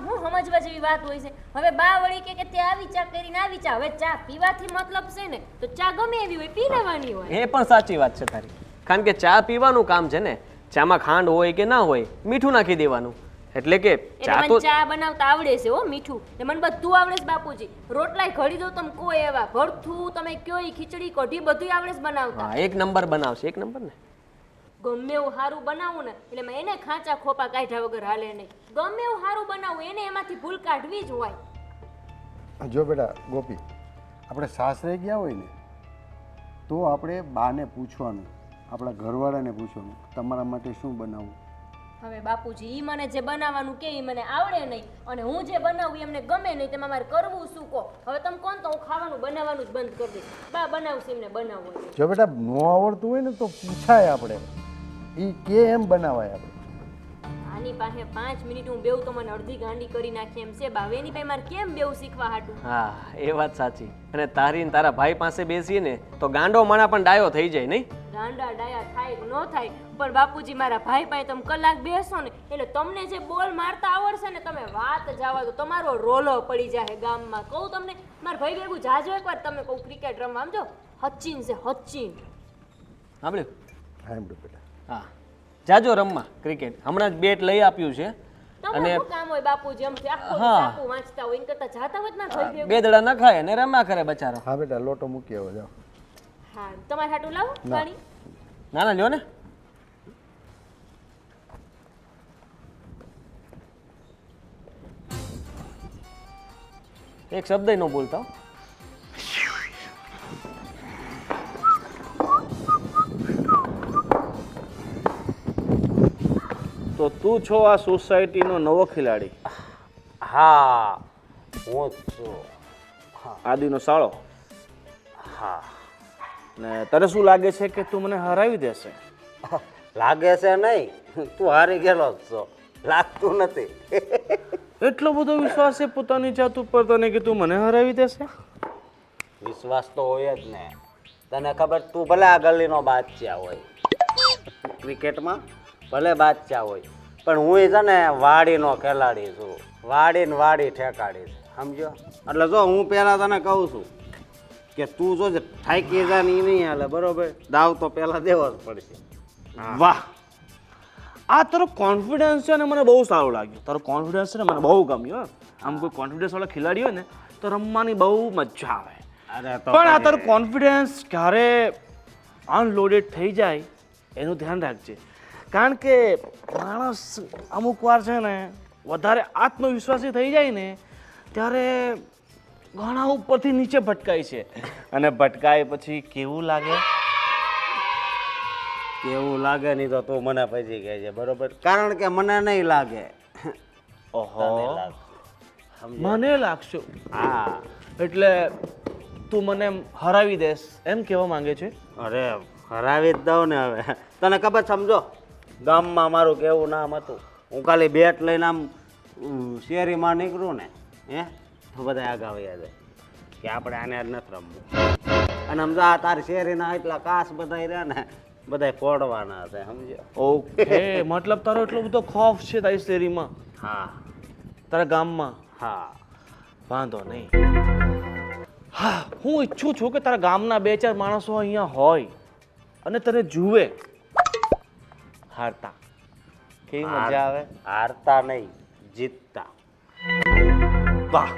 હું સમજવા જેવી વાત હોય છે. હવે બા વળી કે તે આવી ચા કરીને આવી ચા. હવે ચા પીવાથી મતલબ છે ને, તો ચા ગમે એવી હોય પી લેવાની હોય. એ પણ સાચી વાત છે તારી, કારણ કે ચા પીવાનું કામ છે ને. ચામાં ખાંડ હોય કે ના હોય, મીઠું નાખી દેવાનું. એટલે કે એટલે ચા મને તો ચા બનાવતા આવડે છે હો, મીઠું ને મને બધું આવડે છે બાપુજી. રોટલાય ઘડી દો તમે કોઈ એવા, ભરથું તમે કયો ઈ ખીચડી કઢી બધું આવડે છે બનાવતા. હા, એક નંબર બનાવશે, એક નંબર ને. ગમે એવું સારું બનાવું ને એટલે મેં એને ખાંચા ખોપા કાઢ્યા વગર હાલે નહીં. ગમે એવું સારું બનાવું એને એમાંથી ભૂલ કાઢવી જ હોય. જો બેટા ગોપી, આપણે સાસરે ગયા હોય ને તો આપણે બાને પૂછવાનું, આપણા ઘરવાળાને પૂછવાનું તમારા માટે શું બનાવવું. હવે બાપુજી ઈ મને જે બનાવવાનું કે ઈ મને આવડે નહીં, અને હું જે બનાવું ઈ એમને ગમે નહીં. તેમાં મારે કરવું શું કહો? હવે તમે કોણ તો હું ખાવાનું બનાવવાનું જ બંધ કરી દઈશ. બા બનાવશે એમને બનાવવું હોય. જો બેટા ન આવડતું હોય ને તો પૂછાય, આપણે એ કે એમ બનાવાય. આપણે આની પાસે 5 મિનિટ હું બેવું તો મને અડધી ગાંડી કરી નાખી એમ છે. બા એની પાસે મારે કેમ બેવું શીખવા હાટું? હા, એ વાત સાચી. અને તારી ને તારા ભાઈ પાસે બેસીએ ને તો ગાંડો માણા પણ ડાયો થઈ જાય નહીં. ગાંડા ડાયા થાય કે ન થાય, પણ બાપુજી મારા ભાઈ પાસે તમે કલાક બેસો ને એટલે તમને જે બોલ મારતા આવડશે ને, તમે વાત જવા દો, તમારો રોલો પડી જાય ગામમાં. કહું તમને, મારા ભાઈ ભેગું જાજો એકવાર તમે કહું ક્રિકેટ રમવા. સમજો સચિન છે સચિન. સાંભળ્યું? હા એમ બેટા. હા, જાજો રમવા ક્રિકેટ. હમણાં જ બેટ લઈ આપ્યું છે. તમને શું કામ હોય બાપુજી? આમથી આખો હા. સાપુ વાંચતા હોય એન કરતા જાતા હોય જ ના ભાઈ ભેગું. બે દડા ન ખાય અને રમ્યા કરે બચારો. હા બેટા લોટો મૂકી આવો જાઓ. હા, તમારે હાટું લાવો પાણી. ના ના, લ્યો ને. એક શબ્દ ન બોલતા હો. તો તું છો આ સોસાયટીનો નવો ખેલાડી, હા હું જ છું. આદિનો સાળો. હા ને તને શું લાગે છે કે તું મને હરાવી દેશે? લાગે છે નહીં, તું હારી ગયેલો જ છો. લાગતું નથી. એટલો બધો વિશ્વાસ છે પોતાની જાત ઉપર તને કે તું મને હરાવી દેશે? વિશ્વાસ તો હોય જ ને. તને ખબર, તું ભલે આ ગલીનો બાદશાહ હોય ક્રિકેટમાં, ભલે બાદશાહ હોય, પણ હું છે ને વાડીનો ખેલાડી છું. વાડી ને વાડી ઠેકાડી છે, સમજો? એટલે જો હું પહેલાં તને કહું છું કે તું જો થાકી જા ને ઈ નહીં હાલે, બરોબર? દાવ તો પહેલાં દેવો જ પડશે. વાહ, આ તારો કોન્ફિડન્સ છે ને મને બહુ સારું લાગ્યું. તારો કોન્ફિડન્સ છે ને મને બહુ ગમ્યો. આમ કોઈ કોન્ફિડન્સ વાળા ખેલાડી હોય ને તો રમવાની બહુ મજા આવે. અરે તો પણ આ તારો કોન્ફિડન્સ ક્યારે અનલોડેડ થઈ જાય એનું ધ્યાન રાખજે. કારણ કે માણસ અમુક વાર છે ને વધારે આત્મવિશ્વાસી થઈ જાય ને ત્યારે ઘણા ઉપરથી નીચે ભટકાય છે, અને ભટકાય પછી કેવું લાગે? કેવું લાગે નહીં તો તું મને પછી કહેજે, બરોબર? કારણ કે મને નહીં લાગે. ઓહો, તને લાગશે. સમજ્યો? મને લાગશે. હા. એટલે તું મને હરાવી દેસ એમ કહેવા માંગે છે? અરે હરાવી જ દઉં ને. હવે તને ખબર, સમજો ગામમાં મારું કેવું નામ હતું. હું ખાલી બેટ લઈને આમ શેરીમાં નીકળું ને, તો બધા આગળ વયા જાય કે આપણે આને જ નથી રમવું. અને સમજો આ તારી શેરીના એટલા કાસ બધા રહ્યા ને, બધા ફોડવાના છે, સમજો? ઓકે, મતલબ તારો એટલો બધો ખોફ છે તારી શેરીમાં, હા તારા ગામમાં? હા. વાંધો નહીં. હા, હું ઈચ્છું છું કે તારા ગામના 2-4 માણસો અહીંયા હોય અને તને જુએ હારતા. કેવી મજા આવે? હારતા નહીં, જીતતા. વાહ,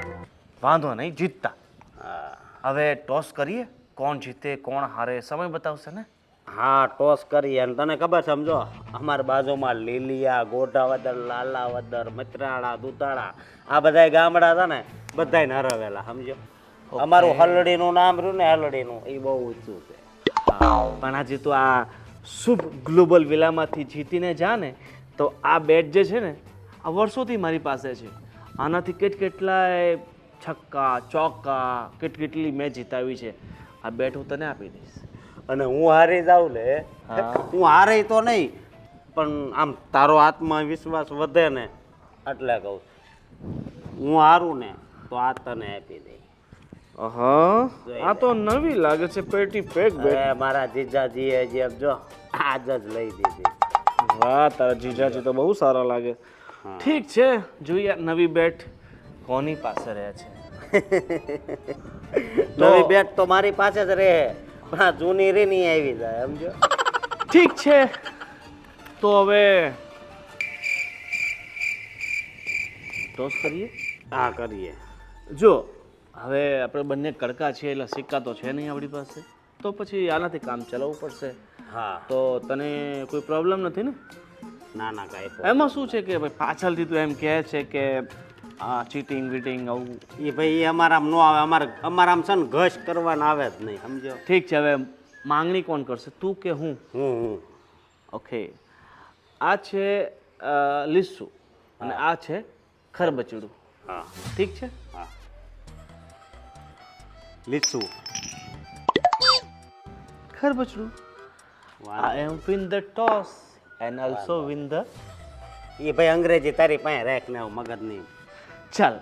વાંધો નહીં, જીતતા. હા. હવે ટોસ કરીએ, કોણ જીતે કોણ હારે સમય બતાવશે ને? હા, ટોસ કરીએ. અને તને ખબર, સમજો અમારી બાજુમાં લીલિયા, ગોઢાવદર, લાલાવદર, મચરાળા, દુતાળા, આ બધા ગામડા હતા ને, બધાય હરાવેલા, સમજો? અમારું હલડીનું નામ રહ્યું ને, હલડીનું, એ બહુ ઊંચું છે. પણ આજે તું આ શુભ ગ્લોબલ વિલામાંથી જીતીને જા ને તો આ બેટ જે છે ને આ વર્ષોથી મારી પાસે છે. આનાથી કેટલાય છક્કા ચોક્કા કેટલી મેચ જીતાવી છે. આ બેટ હું તને આપી દઈશ. અને હું હારી જાઉં ને, હું હારે તો નહીં પણ આમ તારો આત્મવિશ્વાસ વધે ને એટલે કહું હું હારું ને તો આ તને આપી દઈ. હા આ તો નવી લાગે છે પેટી પેક બેટ. મારા જીજાજીએ જે જો આજ જ લઈ દીધી. વાહ તારા જીજાજી તો બહુ સારા લાગે. ઠીક છે જોઈએ નવી બેટ કોની પાસે રહે છે. નવી બેટ તો મારી પાસે જ રહે પણ આ જૂની રે નહીં આવી જાય સમજો. ઠીક છે તો હવે ટોસ કરીએ. હા કરીએ. જો હવે આપણે બંને કડકા છીએ એટલે સિક્કા તો છે નહીં આપણી પાસે તો પછી આનાથી કામ ચલાવવું પડશે. હા તો તને કોઈ પ્રોબ્લેમ નથી ને? ના ના કાંઈ એમાં શું છે કે ભાઈ પાછળથી તું એમ કહે છે કે આ ચીટિંગ વીટિંગ આવું. એ ભાઈ એ અમારામાં ન આવે. અમારામ છે ને ઘસ કરવાના આવે જ નહીં સમજો. ઠીક છે હવે માંગણી કોણ કરશે તું કે હું? હું ઓકે આ છે લીસુ અને આ છે ખરબચડું. હા ઠીક છે હા લીસું ખરબચડું. I am win the toss and also win the. એ ભાઈ અંગ્રેજી તારી પાસે રાખ ને મગજ નહીં. ચાલ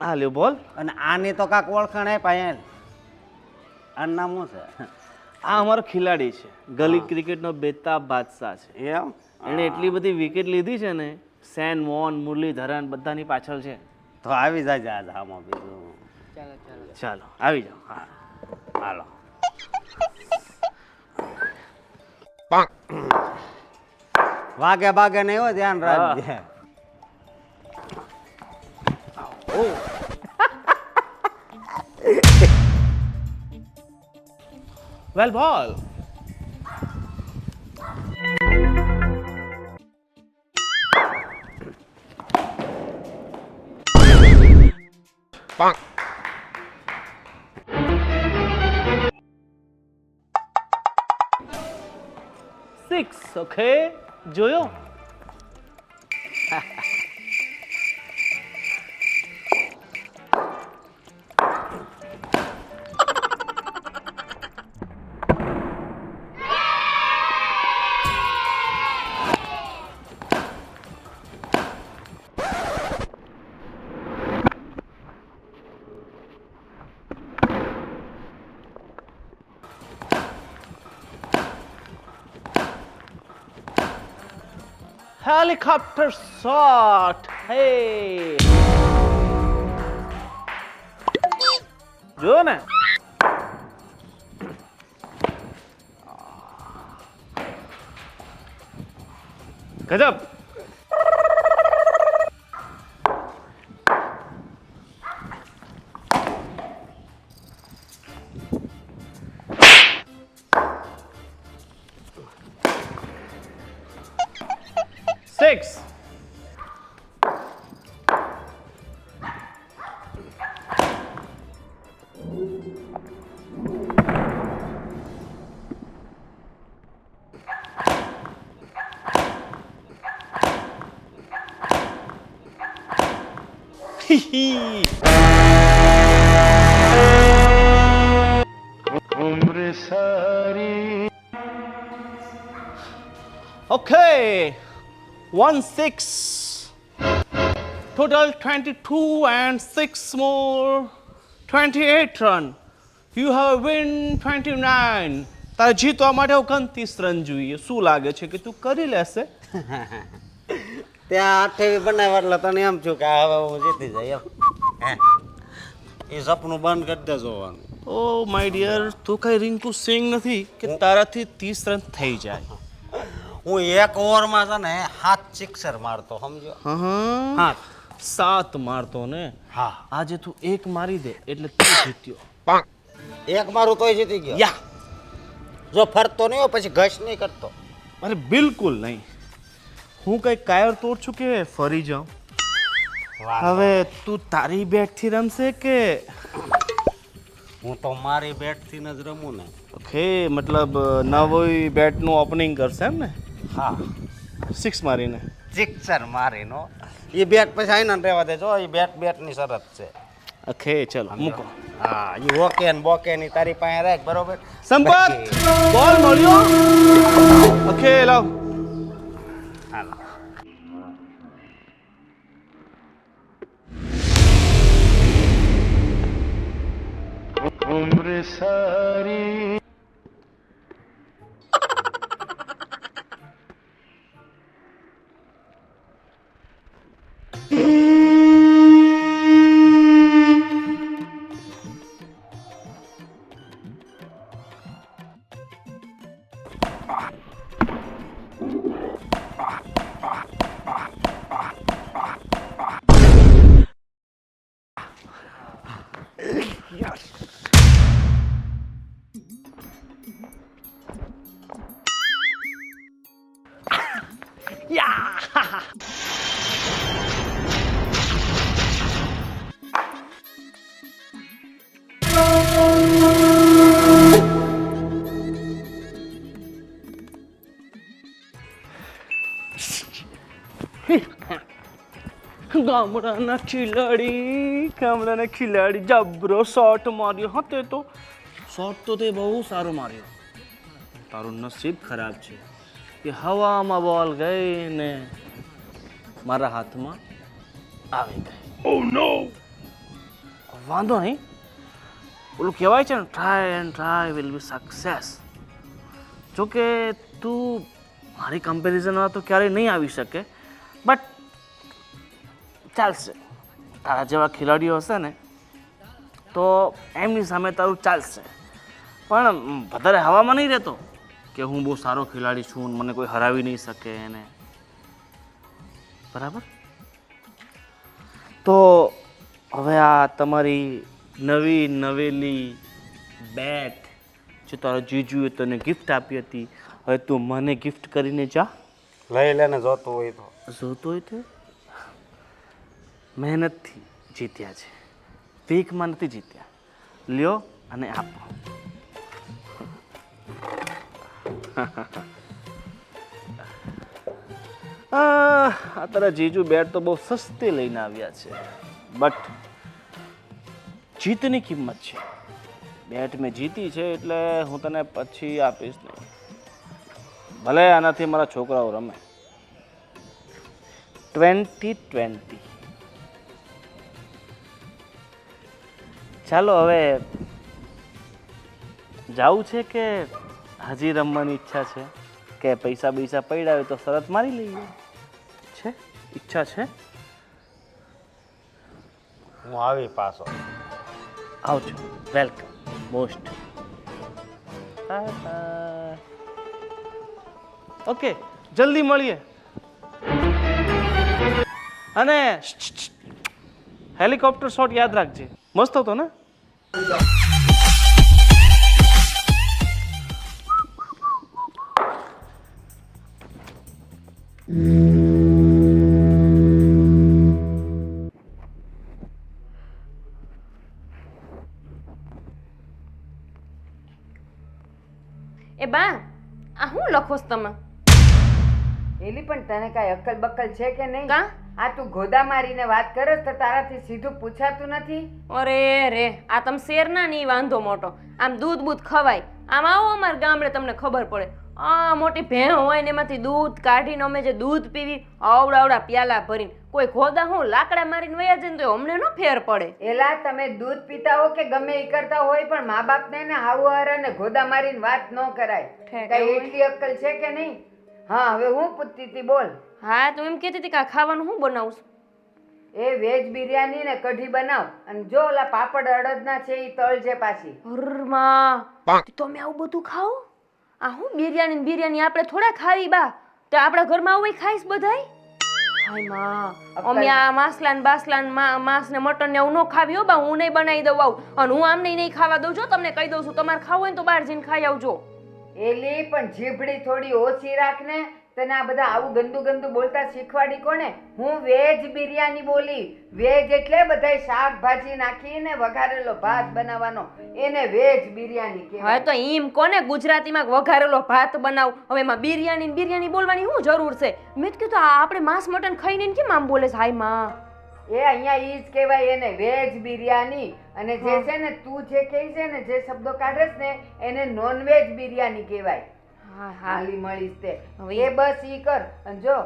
આ લ્યો બોલ. અને આની તો કાંક ઓળખાણ આપ્યા આનું નામ શું છે? આ અમારો ખેલાડી છે ગલી ક્રિકેટનો બેતાબ બાદશાહ છે. એમ એણે એટલી બધી વિકેટ લીધી છે ને સેન મોહન મુરલીધરન બધાની પાછળ છે. તો આવી જાય આજ આમાં બીજું. ચાલો આવી જાઓ. હા હાલો વાગે બાગે નહીં હોય ધ્યાન રાખજે. વેલ બોલ. સિક્સ. ઓકે જોયો. Helicopter shot. Hey. જો ને ગજબ. Six. Okay. 1-6. Total 22 and 6 more. 28 run. You have win 29. તારે જીતવા માટે 29 રન જોઈએ. શું લાગે છે કે તું કરી લેશે? ત્યાં 28 બનાવ્યા એટલે તને એમ છું કે હવે હું જીતી જાય એમ. એ સપનું બંધ કરી દે જોવાનું. ઓ માય ડિયર તું કઈ રિંકુ સિંગ નથી કે તારાથી 30 રન થઈ જાય. હું એક ઓવરમાં છે ને 7 સિક્સર મારતો સમજો. હા 7 મારતો ને. હા આજે તું એક મારી દે એટલે તું જીત્યો. એક મારું તોય જીતી ગયો. યા જો ફરતો નહીં હોય પછી ઘસ નહીં કરતો. અરે બિલકુલ નહીં. હું કઈ કાયર તોડ છું કે ફરી જાઉં. હવે તું તારી બેટ થી રમશે કે હું તો મારી બેટથી જ રમું ને. ઓકે મતલબ નવી બેટનું ઓપનિંગ કરશે એમ ને હા, 6 મારીને. સિક્સર મારીનો એ બેટ પછી આઈને રહેવા દેજો. એ બેટની શરત છે. ઓકે ચલો મૂકો. હા, એ ઓકે ને બોકે ની તારી પાસે રાખ, બરોબર? સંપત બોલ મળ્યો. ઓકે લાવ. હાલો. ગામડાના ખિલાડી જબરો શોટ માર્યો. હા તે તો શોટ તો તે બહુ સારો માર્યો. તારું નસીબ ખરાબ છે કે હવામાં બોલ ગઈ ને મારા હાથમાં આવી ગઈ. ઓ નો. વાંધો નહીં, ઓલું કહેવાય છે ને try and try will be success. જોકે તું મારી કમ્પેરિઝનમાં તો ક્યારેય નહીં આવી શકે, બટ ચાલશે. તારા જેવા ખેલાડીઓ હશે ને તો એમની સામે તારું ચાલશે. પણ વધારે હવામાં નહીં રહેતો કે હું બહુ સારો ખેલાડી છું, મને કોઈ હરાવી નહીં શકે એને. બરાબર? તો હવે આ તમારી નવી નવેલી બેટ જે તારા જીજુએ તને ગિફ્ટ આપી હતી, હવે તું મને ગિફ્ટ કરીને જા. લઈ લેને જોતું હોય તો. જોતો હોય તો મહેનતથી જીત્યા છે, ભીખમાં નથી જીત્યા. લ્યો અને આપો. આ તારા જીજુ બેટ તો બહુ સસ્તી લઈને આવ્યા છે, બટ જીતની કિંમત છે. બેટ મેં જીતી છે એટલે હું તને પછી આપીશ નહીં. ભલે આનાથી મારા છોકરાઓ રમે. 2020. ચાલો હવે જાવું છે કે હજી રમવાની ઈચ્છા છે, કે પૈસા પૈસા પડ્યા હોય તો શરત મારી લઈએ? છે ઈચ્છા છે? હું આવી પાછો. આવજો. Welcome most. ઓકે, જલ્દી મળીએ. અને હેલિકોપ્ટર શોટ યાદ રાખજે, મસ્ત હતો ને? એ બા, આ હું લખો છો તમે? એલી પણ તને કાંઈ અક્કલ બક્કલ છે કે નહીં? કા? આ તું ગોદા મારીને વાત કરે તો તારાથી સીધું પૂછાતું નથી? અરે રે, આ તમે શેરના નહીં વાંધો મોટો. આમ દૂધ બૂધ ખવાય. આમ આવો અમારા ગામડે તમને ખબર પડે. આ મોટી ભેણ હોય ને એમાંથી દૂધ કાઢીને અમે જે દૂધ પીવી આવડા પ્યાલા ભરીને, કોઈ ખોદા હું લાકડા મારીને વયા જાય ને તો અમને નો ફેર પડે. એલા તમે દૂધ પીતા હો કે ગમે એ કરતા હોય, પણ મા બાપને ને હાવું ને ગોદા મારીને વાત ન કરાય. ઠેક કઈ એવું? એટલી અક્કલ છે કે નહીં? હા, હવે હું પૂછતી હતી, બોલ. હા, તો એમ કહેતી હતી કે આ ખાવાનું હું બનાવું છું? એ વેજ બિરયાની ને કઢી બનાવ, અને જો ઓલા પાપડ અડદના છે એ તળ છે પાછી. હરમાં તમે આવું બધું ખાઓ? આ હું બિરયાની આપણે થોડા ખાવી બા? તો આપણા ઘરમાં આવું ખાઈશ બધાય? હાય માં, અમે આ બાસલાન માંસ ને મટન ને એવું ન ખાવી હો બા. હું નહીં બનાવી દઉં આવું, અને હું આમ નહીં ખાવા દઉં છો. તમને કહી દઉં છું, તમારે ખાવું હોય ને તો બહાર જઈને ખાઈ આવજો. એલી પણ જીભડી થોડી ઓછી રાખ ને, તને આ બધા આવું ગંદુ ગંદુ બોલતા શીખવાડી કોને? હું વેજ બિરયાની બોલી. વેજ એટલે બધાય શાકભાજી નાખીને વઘારેલો ભાત બનાવવાનો, એને વેજ બિરયાની હવે કહેવાય. તો ઈમ કોને ગુજરાતીમાં વઘારેલો ભાત બનાવ. હવે એમાં બિરયાની ને બિરયાની બોલવાની શું જરૂર છે? મેં તો કીધું આ આપણે માંસ મટન ખાઈને ને કેમ આમ બોલે છે? હાય માં, એ અહીંયા ઈ જ કહેવાય એને વેજ બિરયાની. અને જે છે ને તું જે કહે છે ને, જે શબ્દો કાઢેસ ને એને નોનવેજ બિરયાની કહેવાય. હા હા હાલી મળીશ તે. હવે એ બસ ઈ કર. અને જો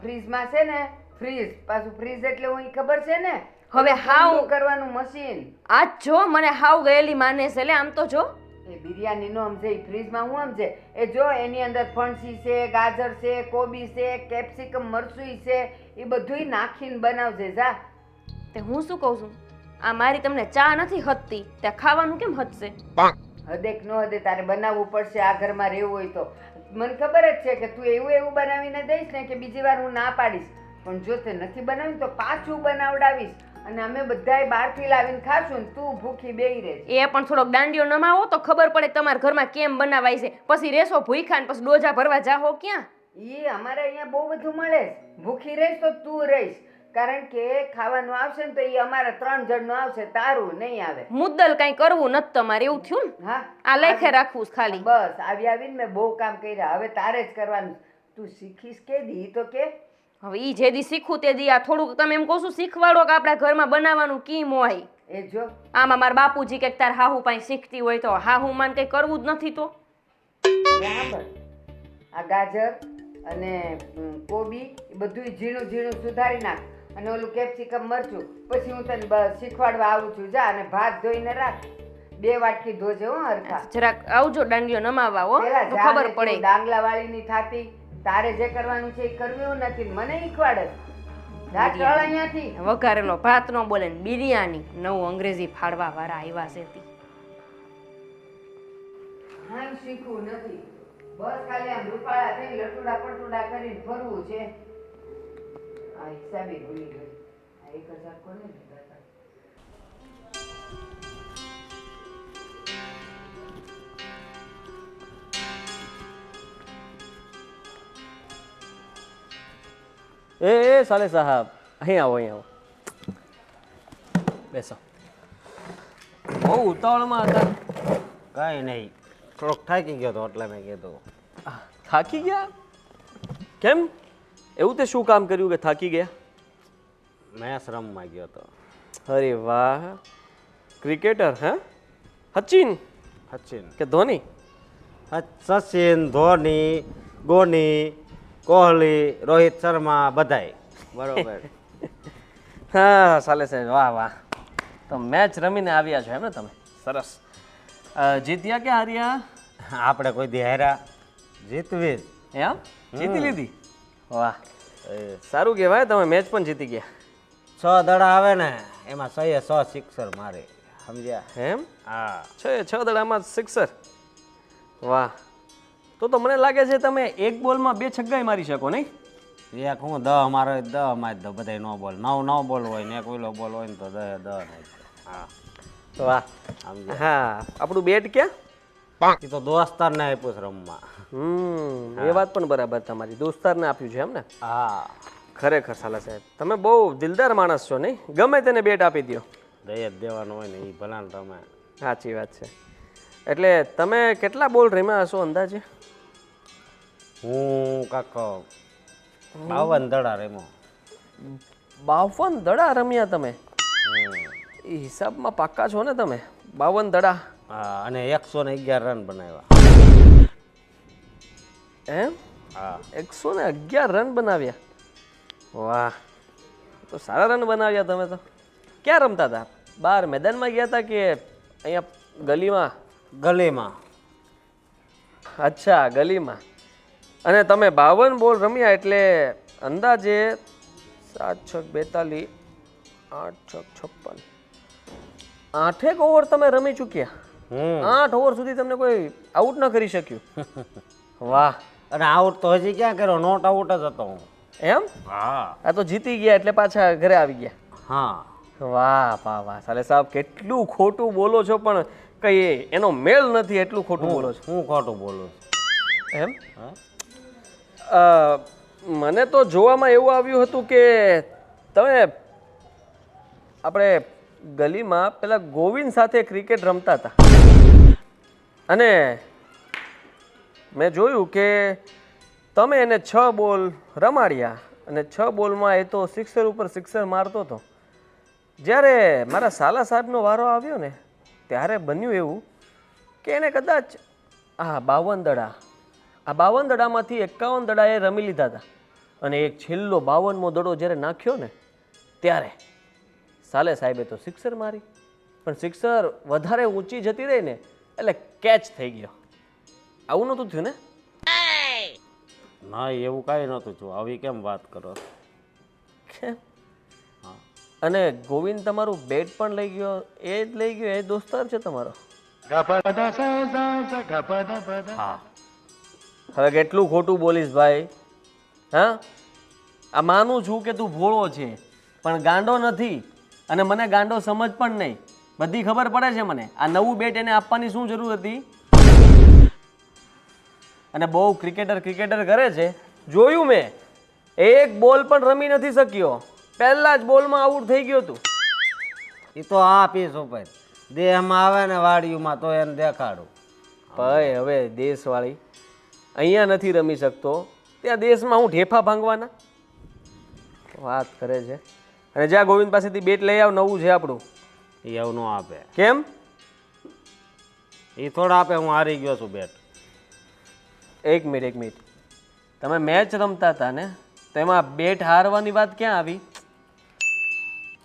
ફ્રીજમાં છે ને, ફ્રીજ પાછું ફ્રીજ એટલે હું ઈ ખબર છે ને, હવે હાવ ઠંડુ કરવાનું મશીન. આજ જો મને હાવ ગયેલી માને છે લે. આમ તો જો એ બિરયાની નો સમજે, ઈ ફ્રીજમાં હું સમજે. એ જો એની અંદર ફણસી છે, ગાજર છે, કોબી છે, કેપ્સિકમ મરચું છે, એ બધુંય નાખીને બનાવજે જા. તે હું શું કહું છું, આ મારી તમને ચા નથી હતતી, ત્યાં ખાવાનું કેમ હતશે? હદે કે નો હદે તારે બનાવવું પડશે આ ઘરમાં રહેવું હોય તો. મને ખબર જ છે કે તું એવું એવું બનાવીને દઈશ ને કે બીજી વાર હું ના પાડીશ. પણ જો તે નથી બનાવ્યું તો પાછું બનાવડાવીશ અને અમે બધાય બહારથી લાવીને ખાશું ને તું ભૂખી બેહી રહેશ. એ પણ થોડોક દાંડિયો નમાવો તો ખબર પડે તમારા ઘરમાં કેમ બનાવાય છે. પછી રેસો ભૂખ્યા ને પછી ડોજા ભરવા જાહો ક્યાં? ઈ અમારે અહીંયા બહુ બધું મળે છે. ભૂખી રહીશ તો તું રહીશ, કારણ કે ખાવાનું આવશે ને તો એ અમારા 3 જણનું આવશે, તારું નહીં આવે. મુદ્દલ કઈ કરવું નથી તમારે, એવું થયું ને? હા, આ લેખે રાખવું છે ખાલી. બસ આવી આવીને મેં બહુ કામ કર્યા, હવે તારે જ કરવાનું. તું શીખીશ કે દી તો કે હવે ઈ જે દી શીખું તે દી આ થોડુંક તમે એમ કહો છો શીખવાડો કે આપણા ઘરમાં બનાવવાનું કેમ હોય. એ જો આમાં મારા બાપુજી કે તાર હાહુ પાસે શીખતી હોય તો હાહુ માન કઈ કરવું જ નથી તો બરાબર. આ ગાજર અને કોબી એ બધું ઝીણું ઝીણું સુધારી નાખ અને ઓલું કેપ્સિકમ મરચું. પછી હું તને બસ શીખવાડવા આવું છું. જા અને ભાત ધોઈને રાખ, 2 વાટકી ધોજે હો હરખા. જરાક આવજો દાંડિયો નમાવા હો, પેલા તો જા ખબર ને પડે. તું ડાંગલા વાળીની થાતી, તારે જે કરવાનું છે એ કરવું નથી, મને શીખવાડે. જા ચલ અહીંયાથી. વઘારેલો ભાત નો બોલે ને બિરયાની નવું અંગ્રેજી ફાડવા વાળા આવ્યા છે તી. હા શીખવું નથી, બસ ખાલી આમ રૂપાળા થઈને લટુડા પટુડા કરીને ફરવું છે. આ હિસાબે ભૂલી ગઈ. આ 1000 કોને લીધા હતા? એ સાલે સાહેબ, અહીં આવો, અહીં આવો, બેસો. બહુ ઉતાવળમાં હતા. કાંઈ નહીં, થોડોક થાકી ગયો તો એટલે મેં કીધું. થાકી ગયા? કેમ? એવું તે શું કામ કર્યું કે થાકી ગયા? મેચ રમવા ગયો તો. અરે વાહ, ક્રિકેટર હે? સચિન સચિન કે ધોની? સચિન, ધોની, ગોની, કોહલી, રોહિત શર્મા બધાય બરોબર. હા સાલે સાહેબ, વાહ વાહ. તો મેચ રમીને આવ્યા છો એમ ને તમે? સરસ. જીત્યા કે હાર્યા? આપણે કોઈ દી હાર્યા? જીતવી જ. એમ જીતી લીધી? વાહ, સારું કહેવાય, તમે મેચ પણ જીતી ગયા. 6 દડા આવે ને એમાં 6 સિક્સર મારે, સમજ્યા? એમ? હા. 6 દડામાં સિક્સર. વાહ, તો મને લાગે છે તમે એક બોલમાં 2 છગ્ગાઈ મારી શકો નહીં? એક હું 10 મારો 10 મારી દો, બધા નો બોલ 9 બોલ હોય ને એક ઓલો બોલ હોય ને તો 10 હા. વાહ. હા, આપણું બેટ ક્યાં? એ તો દોસ્તાર ને આપ્યું છે રમવા. એ વાત પણ બરાબર, તમારી દોસ્તારને આપ્યું છે એમ ને? હા. ખરેખર સાલા સાહેબ, તમે બહુ દિલદાર માણસ છો નહીં? ગમે તેને બેટ આપી દો. દઈ જ દેવાનું હોય ને એ ભલા ને તમે. સાચી વાત છે. એટલે તમે કેટલા બોલ રમ્યા હશો અંદાજે? હું કાક 52 દડા રમ્યો. 52 દડા રમ્યા તમે? એ હિસાબમાં પાક્કા છો ને તમે? 52 દડા. હા, અને 111 રન બનાવ્યા. એમ? હા. 111 રન બનાવ્યા? વાહ, તો સારા રન બનાવ્યા તમે તો. ક્યાં રમતા હતા? બહાર મેદાનમાં ગયા હતા કે અહીંયા ગલીમાં? ગલીમાં. અચ્છા, ગલીમાં. અને તમે 52 બોલ રમ્યા એટલે અંદાજે 7 6 42 8 6 56 8 ઓવર તમે રમી ચૂક્યા. 8 ઓવર સુધી તમને કોઈ આઉટ ન કરી શક્યું. વાહ. અને આઉટ તો હજી ક્યાં કર્યો, નોટ આઉટ જ હતો હું. એમ? હા. આ તો જીતી ગયા એટલે પાછા ઘરે આવી ગયા. હા. વાહ વાહ વાહ, સાલે સાહેબ કેટલું ખોટું બોલો છો, પણ કઈ એનો મેળ નથી, એટલું ખોટું બોલો છો. હું ખોટું બોલું છું. એમ? મને તો જોવામાં એવું આવ્યું હતું કે તમે આપણે ગલીમાં પેલા ગોવિંદ સાથે ક્રિકેટ રમતા હતા અને મેં જોયું કે તમે એને 6 બોલ રમાડ્યા અને 6 બોલમાં એ તો સિક્સર ઉપર સિક્સર મારતો હતો. જ્યારે મારા સાલા સાહેબનો વારો આવ્યો ને ત્યારે બન્યું એવું કે એને કદાચ આ 52 દડામાંથી 51 દડા એ રમી લીધા હતા અને એક છેલ્લો 52મો દડો જ્યારે નાખ્યો ને ત્યારે સાલે સાહેબે તો સિક્સર મારી, પણ સિક્સર વધારે ઊંચી જતી રહી ને એટલે કેચ થઈ ગયો. આવું નહોતું થયું ને? ના એવું કાંઈ નહોતું થયું. આવી કેમ વાત કરો? કેમ? અને ગોવિંદ તમારું બેટ પણ લઈ ગયો, એ જ લઈ ગયો, એ દોસ્તાર છે તમારો? હા. હવે કેટલું ખોટું બોલીશ ભાઈ? હા, આ માનું છું કે તું ભોળો છે પણ ગાંડો નથી અને મને ગાંડો સમજ પણ નહીં. બધી ખબર પડે છે મને. આ નવું બેટ એને આપવાની શું જરૂર હતી? અને બહુ ક્રિકેટર કરે છે, જોયું મેં. એક બોલ પણ રમી નથી શક્યો, પહેલા જ બોલમાં આઉટ થઈ ગયો તું. એ તો આ પીસ ઉપર દેહમાં આવે ને વાડીમાં તો એને દેખાડું. ભાઈ હવે દેશવાળી અહીંયા નથી રમી શકતો, ત્યાં દેશમાં હું ઢેફા ભાંગવાના વાત કરે છે. અને જ્યાં ગોવિંદ પાસેથી બેટ લઈ આવ, નવું છે આપણું. એ એવું ન આપે. કેમ? એ થોડા આપે. હું હારી ગયો છું બેટ. એક મિનિટ, તમે મેચ રમતા હતા ને, તેમાં બેટ હારવાની વાત ક્યાં આવી?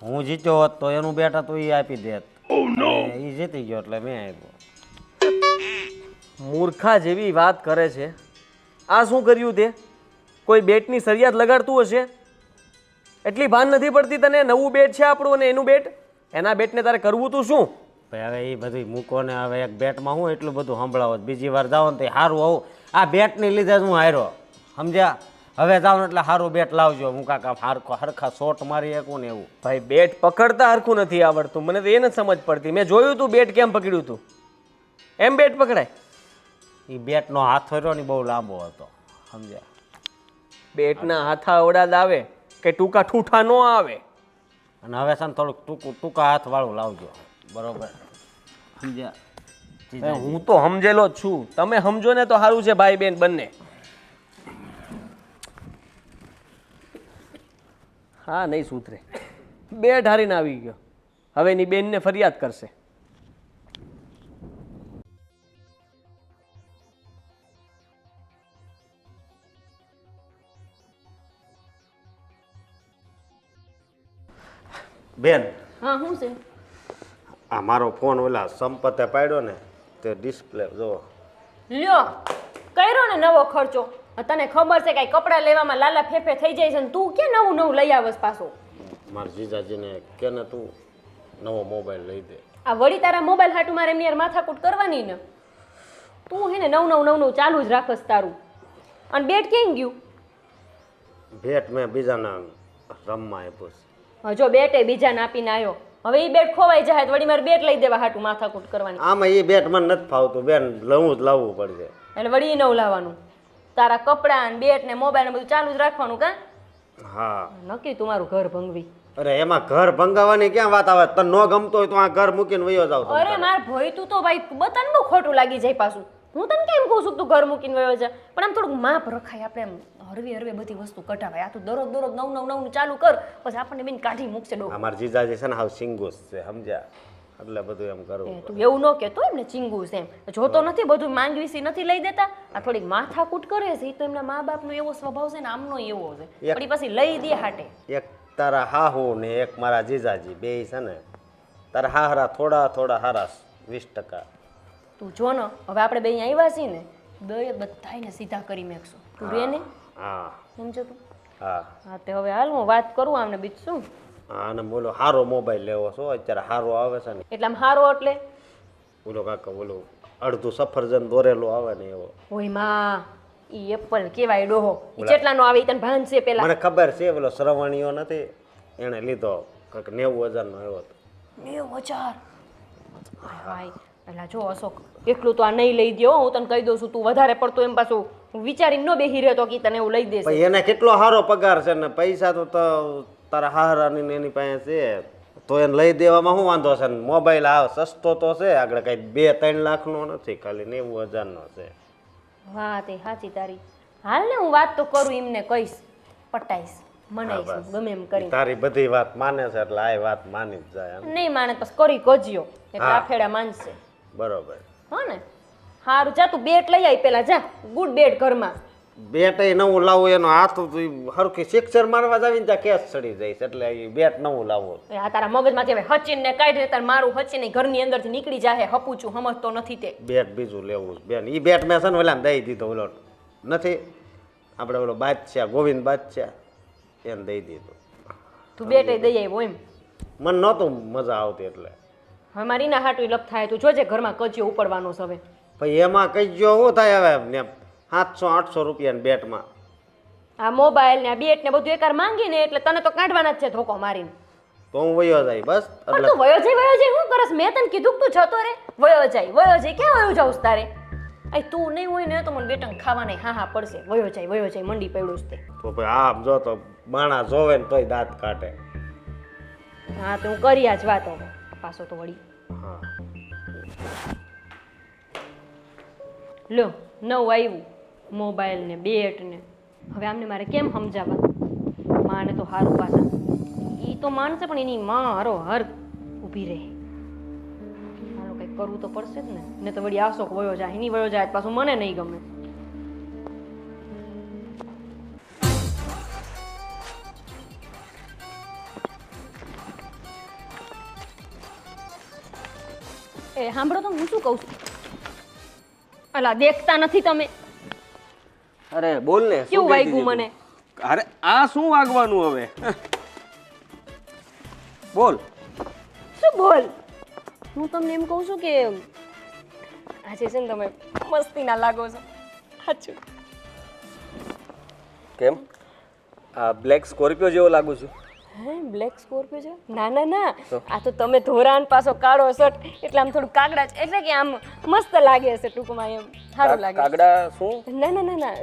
હું જીત્યો હોત તો એનું બેટ હતું એ આપી દેત. એ જીતી ગયો એટલે મેં આપ્યો. મૂર્ખા જેવી વાત કરે છે. આ શું કર્યું તે? કોઈ બેટની સરિયાત લગાડતું હશે? એટલી ભાન નથી પડતી તને? નવું બેટ છે આપણું અને એનું બેટ, એના બેટને તારે કરવું તું શું? ભાઈ હવે એ બધું મૂકો ને. હવે એક બેટમાં હું એટલું બધું સંભળાવો. બીજી વાર જાઓ ને તો સારું આવું. આ બેટની લીધે જ હું હાર્યો, સમજ્યા? હવે જાઓ ને એટલે સારું બેટ લાવજો. હું કાકા હરખા શોટ મારી શકું ને એવું. ભાઈ બેટ પકડતા હરખું નથી આવડતું, મને તો એ નથી સમજ પડતી. મેં જોયું તું બેટ કેમ પકડ્યું તું. એમ બેટ પકડાય? એ બેટનો હાથ ફર્યો ને બહુ લાંબો હતો, સમજ્યા? બેટના હાથા અવડાદ આવે કે ટૂંકા ઠૂઠા ન આવે. અને હવે છે ને થોડુંક ટૂંકા હાથવાળું લાવજો, બરોબર? સમજ્યા? હું તો સમજેલો જ છું, તમે સમજો ને તો સારું છે ભાઈ બેન બંને. હા નહીં સુધરે. બેટ હારીને આવી ગયો, હવે એની બેનને ફરિયાદ કરશે. બેન, હા શું છે? આ મારો ફોન ઓલા સંપતે પાડ્યો ને તે ડિસ્પ્લે જો. લ્યો કર્યો ને નવો ખર્ચો. તને ખબર છે કે કપડાં લેવામાં લાલા ફેફે થઈ જાય છે ને તું કે નવું લઈ આવસ પાછો? મારા જીજાજીને કે ને તું નવો મોબાઈલ લઈ દે. આ વળી તારા મોબાઈલ હાટું મારે એમની યાર માથાકૂટ કરવાની ને. તું હે ને નવું ચાલુ જ રાખસ તારું. અને બેટ કેમ ગયું? ભેટ મેં બીજાના રમવા આપ્યું છે. જો બેટ બીજાને આપીને આવ્યો, હવે એ બેટ ખોવાઈ જાય વળી મારે બેટ લઈ દેવા હાટું માથાકૂટ કરવાની. આમાં એ બેટ મને નથી ફાવતું બેન, લાવવું પડશે. એટલે વળી નવું લાવવાનું. તારા કપડાં ને બેટ ને મોબાઈલ ને બધું ચાલુ જ રાખવાનું કા? હા. નક્કી તું મારું ઘર ભંગવી. અરે એમાં ઘર ભંગાવાની ક્યાં વાત આવે? તને ન ગમતો હોય તો આ ઘર મૂકીને વયો જાવ. અરે માર ભોય તું તો ભાઈ બતાને બહુ ખોટું લાગી જાય પાછું. હું તને કેમ કહું છું તું ઘર મૂકીને વયો જા, પણ આમ થોડુંક માપ રખાય. આપણે એમ હરવે બધી વસ્તુ કઢાવાય. આ તું દરરોજ નવું ચાલુ કર પછી આપણને બેન કાઢી મૂકશે ડો. અમારા જીજાજી છે ને હાવ સિંગોસ છે, સમજ્યા? એટલે બધું એમ કરવું. તું એવું ન કહેતો એમને ચીંગું છે એમ. જોતો નથી બધું માંગવીસી નથી લઈ દેતા. આ થોડીક માથાકૂટ કરે છે. એ તો એમના મા બાપનો એવો સ્વભાવ છે ને આમનો એવો છે. વળી પછી લઈ દે હાટે. એક તારા હાહુ ને એક મારા જીજાજી બે છે ને, તારા હાહરા થોડા હારા 20%. તું જો ને હવે આપણે બે અહીંયા આવ્યા છીએ ને, બે બધાને સીધા કરી મેકશું. તું રે ને? હા. સમજો તું? હા. હા તે હવે હાલ હું વાત કરું આમને બીજું શું. હા, અને બોલો સારો મોબાઈલ લેવો છો અત્યારે, સારો આવે છે ને. એટલે આમ હારો એટલે બોલો કાકા, બોલો અડધું સફરજન દોરેલું આવે ને એવો. ઓય માં ઈ એપલ કેવાય ડોહો. ઈ કેટલાનો આવે ઈ તને ભાન છે પેલા? મને ખબર છે, બોલો શ્રવણીયો નથી એને લીધો, કંઈક 90,000 નો આવ્યો હતો. 90,000? ભાઈ એટલે જો અશોક એકલું તો આ નહીં લઈ દો, હું તને કહી દઉં છું. તું વધારે પડતો એમ પાછું વિચારીને ન બેહી રહ્યો તો કે તને એવું લઈ દેશે. ભાઈ એને કેટલો સારો પગાર છે ને પૈસા તો તારા હારાની ને એની પાસે છે, તો એને લઈ દેવામાં શું વાંધો છે? મોબાઈલ આ સસ્તો તો છે, આગળ કઈ 2-3 લાખનો નથી, ખાલી 90,000નો છે. હા તે સાચી તારી. હાલ ને હું વાત તો કરું, એમને કહીશ, પટાઈશ, મનાઈશ, ગમે એમ કરી. તારી બધી વાત માને છે એટલે આ વાત માની જ જાય. નહીં માને પછી કરી કજ્યો એટલે આ ફેડા માનશે. બરોબર. હા ને હારું, જા તું બેટ લઈ આવી પેલા, જા ગુડ બેટ ઘરમાં. બેટ નવું લાવવું, એનો હાથ હરખી સિક્સર મારવા જાવીને ત્યાં કેસ ચડી જાય છે, એટલે એ બેટ નવું લાવવું. આ તારા મગજમાંથી હવે હચીન ને કાઢી તાર મારું હચીન ઘરની અંદરથી નીકળી જાય. હપુચું સમજતો નથી તે. બેટ બીજું લેવું બેન. એ બેટ મેં છે ને ઓલા દઈ દીધો, ઓલો નથી આપણે ઓલો બાદશાહ ગોવિંદ બાદશાહ એને દઈ દીધું. તું બેટ દઈ આવ્યો એમ? મને નહોતું મજા આવતી એટલે. હવે મારી ના હાટું લપ થાય. તું જોજે ઘરમાં કચિયો ઉપાડવાનો છે હવે. પછી એમાં કઈ જો શું થાય હવે ને 700-800 રૂપિયાની બેટમાં. આ મોબાઈલ ને આ બેટ ને બધું એકાર માંગીને એટલે તને તો કાઢવાના જ છે ધોકો મારીને. તો હું વયો જાય બસ. પણ તું વયો જાય શું કરસ? મેં તને કીધું તું જતો રે. વયો જાય ક્યાં વયો જાઉં તારે? આ તું નહીં હોય ને તો મને બેટન ખાવા નહીં હા પડશે. વયો જાય મંડી પડ્યું છે તે. તો ભાઈ આમ જો તો માણા જોવે ને તોય દાંત કાઢે. હા તો હું કરી આ જ વાત હવે પાછો તો વળી. હા લો નવું આવ્યું મોબાઈલ ને બેટ ને. હવે આમને મારે કેમ સમજાવવા? માને તો હારું પાછા એ તો માનશે પણ એની માં હારો હર ઊભી રહે. મારો કંઈક કરવું તો પડશે જ ને તો વળી આશોક વયો જાય, એની વયો જાય પાછું મને નહીં ગમે. એ સાંભળો તો હું શું કહું છું? અલા દેખતા નથી તમે? અરે બોલ ને, શું કેવું કહેતી વાગ્યું હતી મને? તું? અરે આ શું વાગવાનું હવે? બોલ. શું બોલ? હું તમને એમ કહું છું કે આજે છે ને તમે મસ્તીના લાગો છો. સાચું. કેમ આ બ્લેક સ્કોર્પિયો જેવો લાગુ છું? હે બ્લેક સ્કોર્પિયો છે? ના ના ના, આ તો તમે ધોરાન પાછો કાળો શર્ટ એટલે આમ થોડું કાગડા એટલે કે આમ મસ્ત લાગે છે ટૂંકમાં, એમ સારું લાગે. કાગડા શું? ના ના ના ના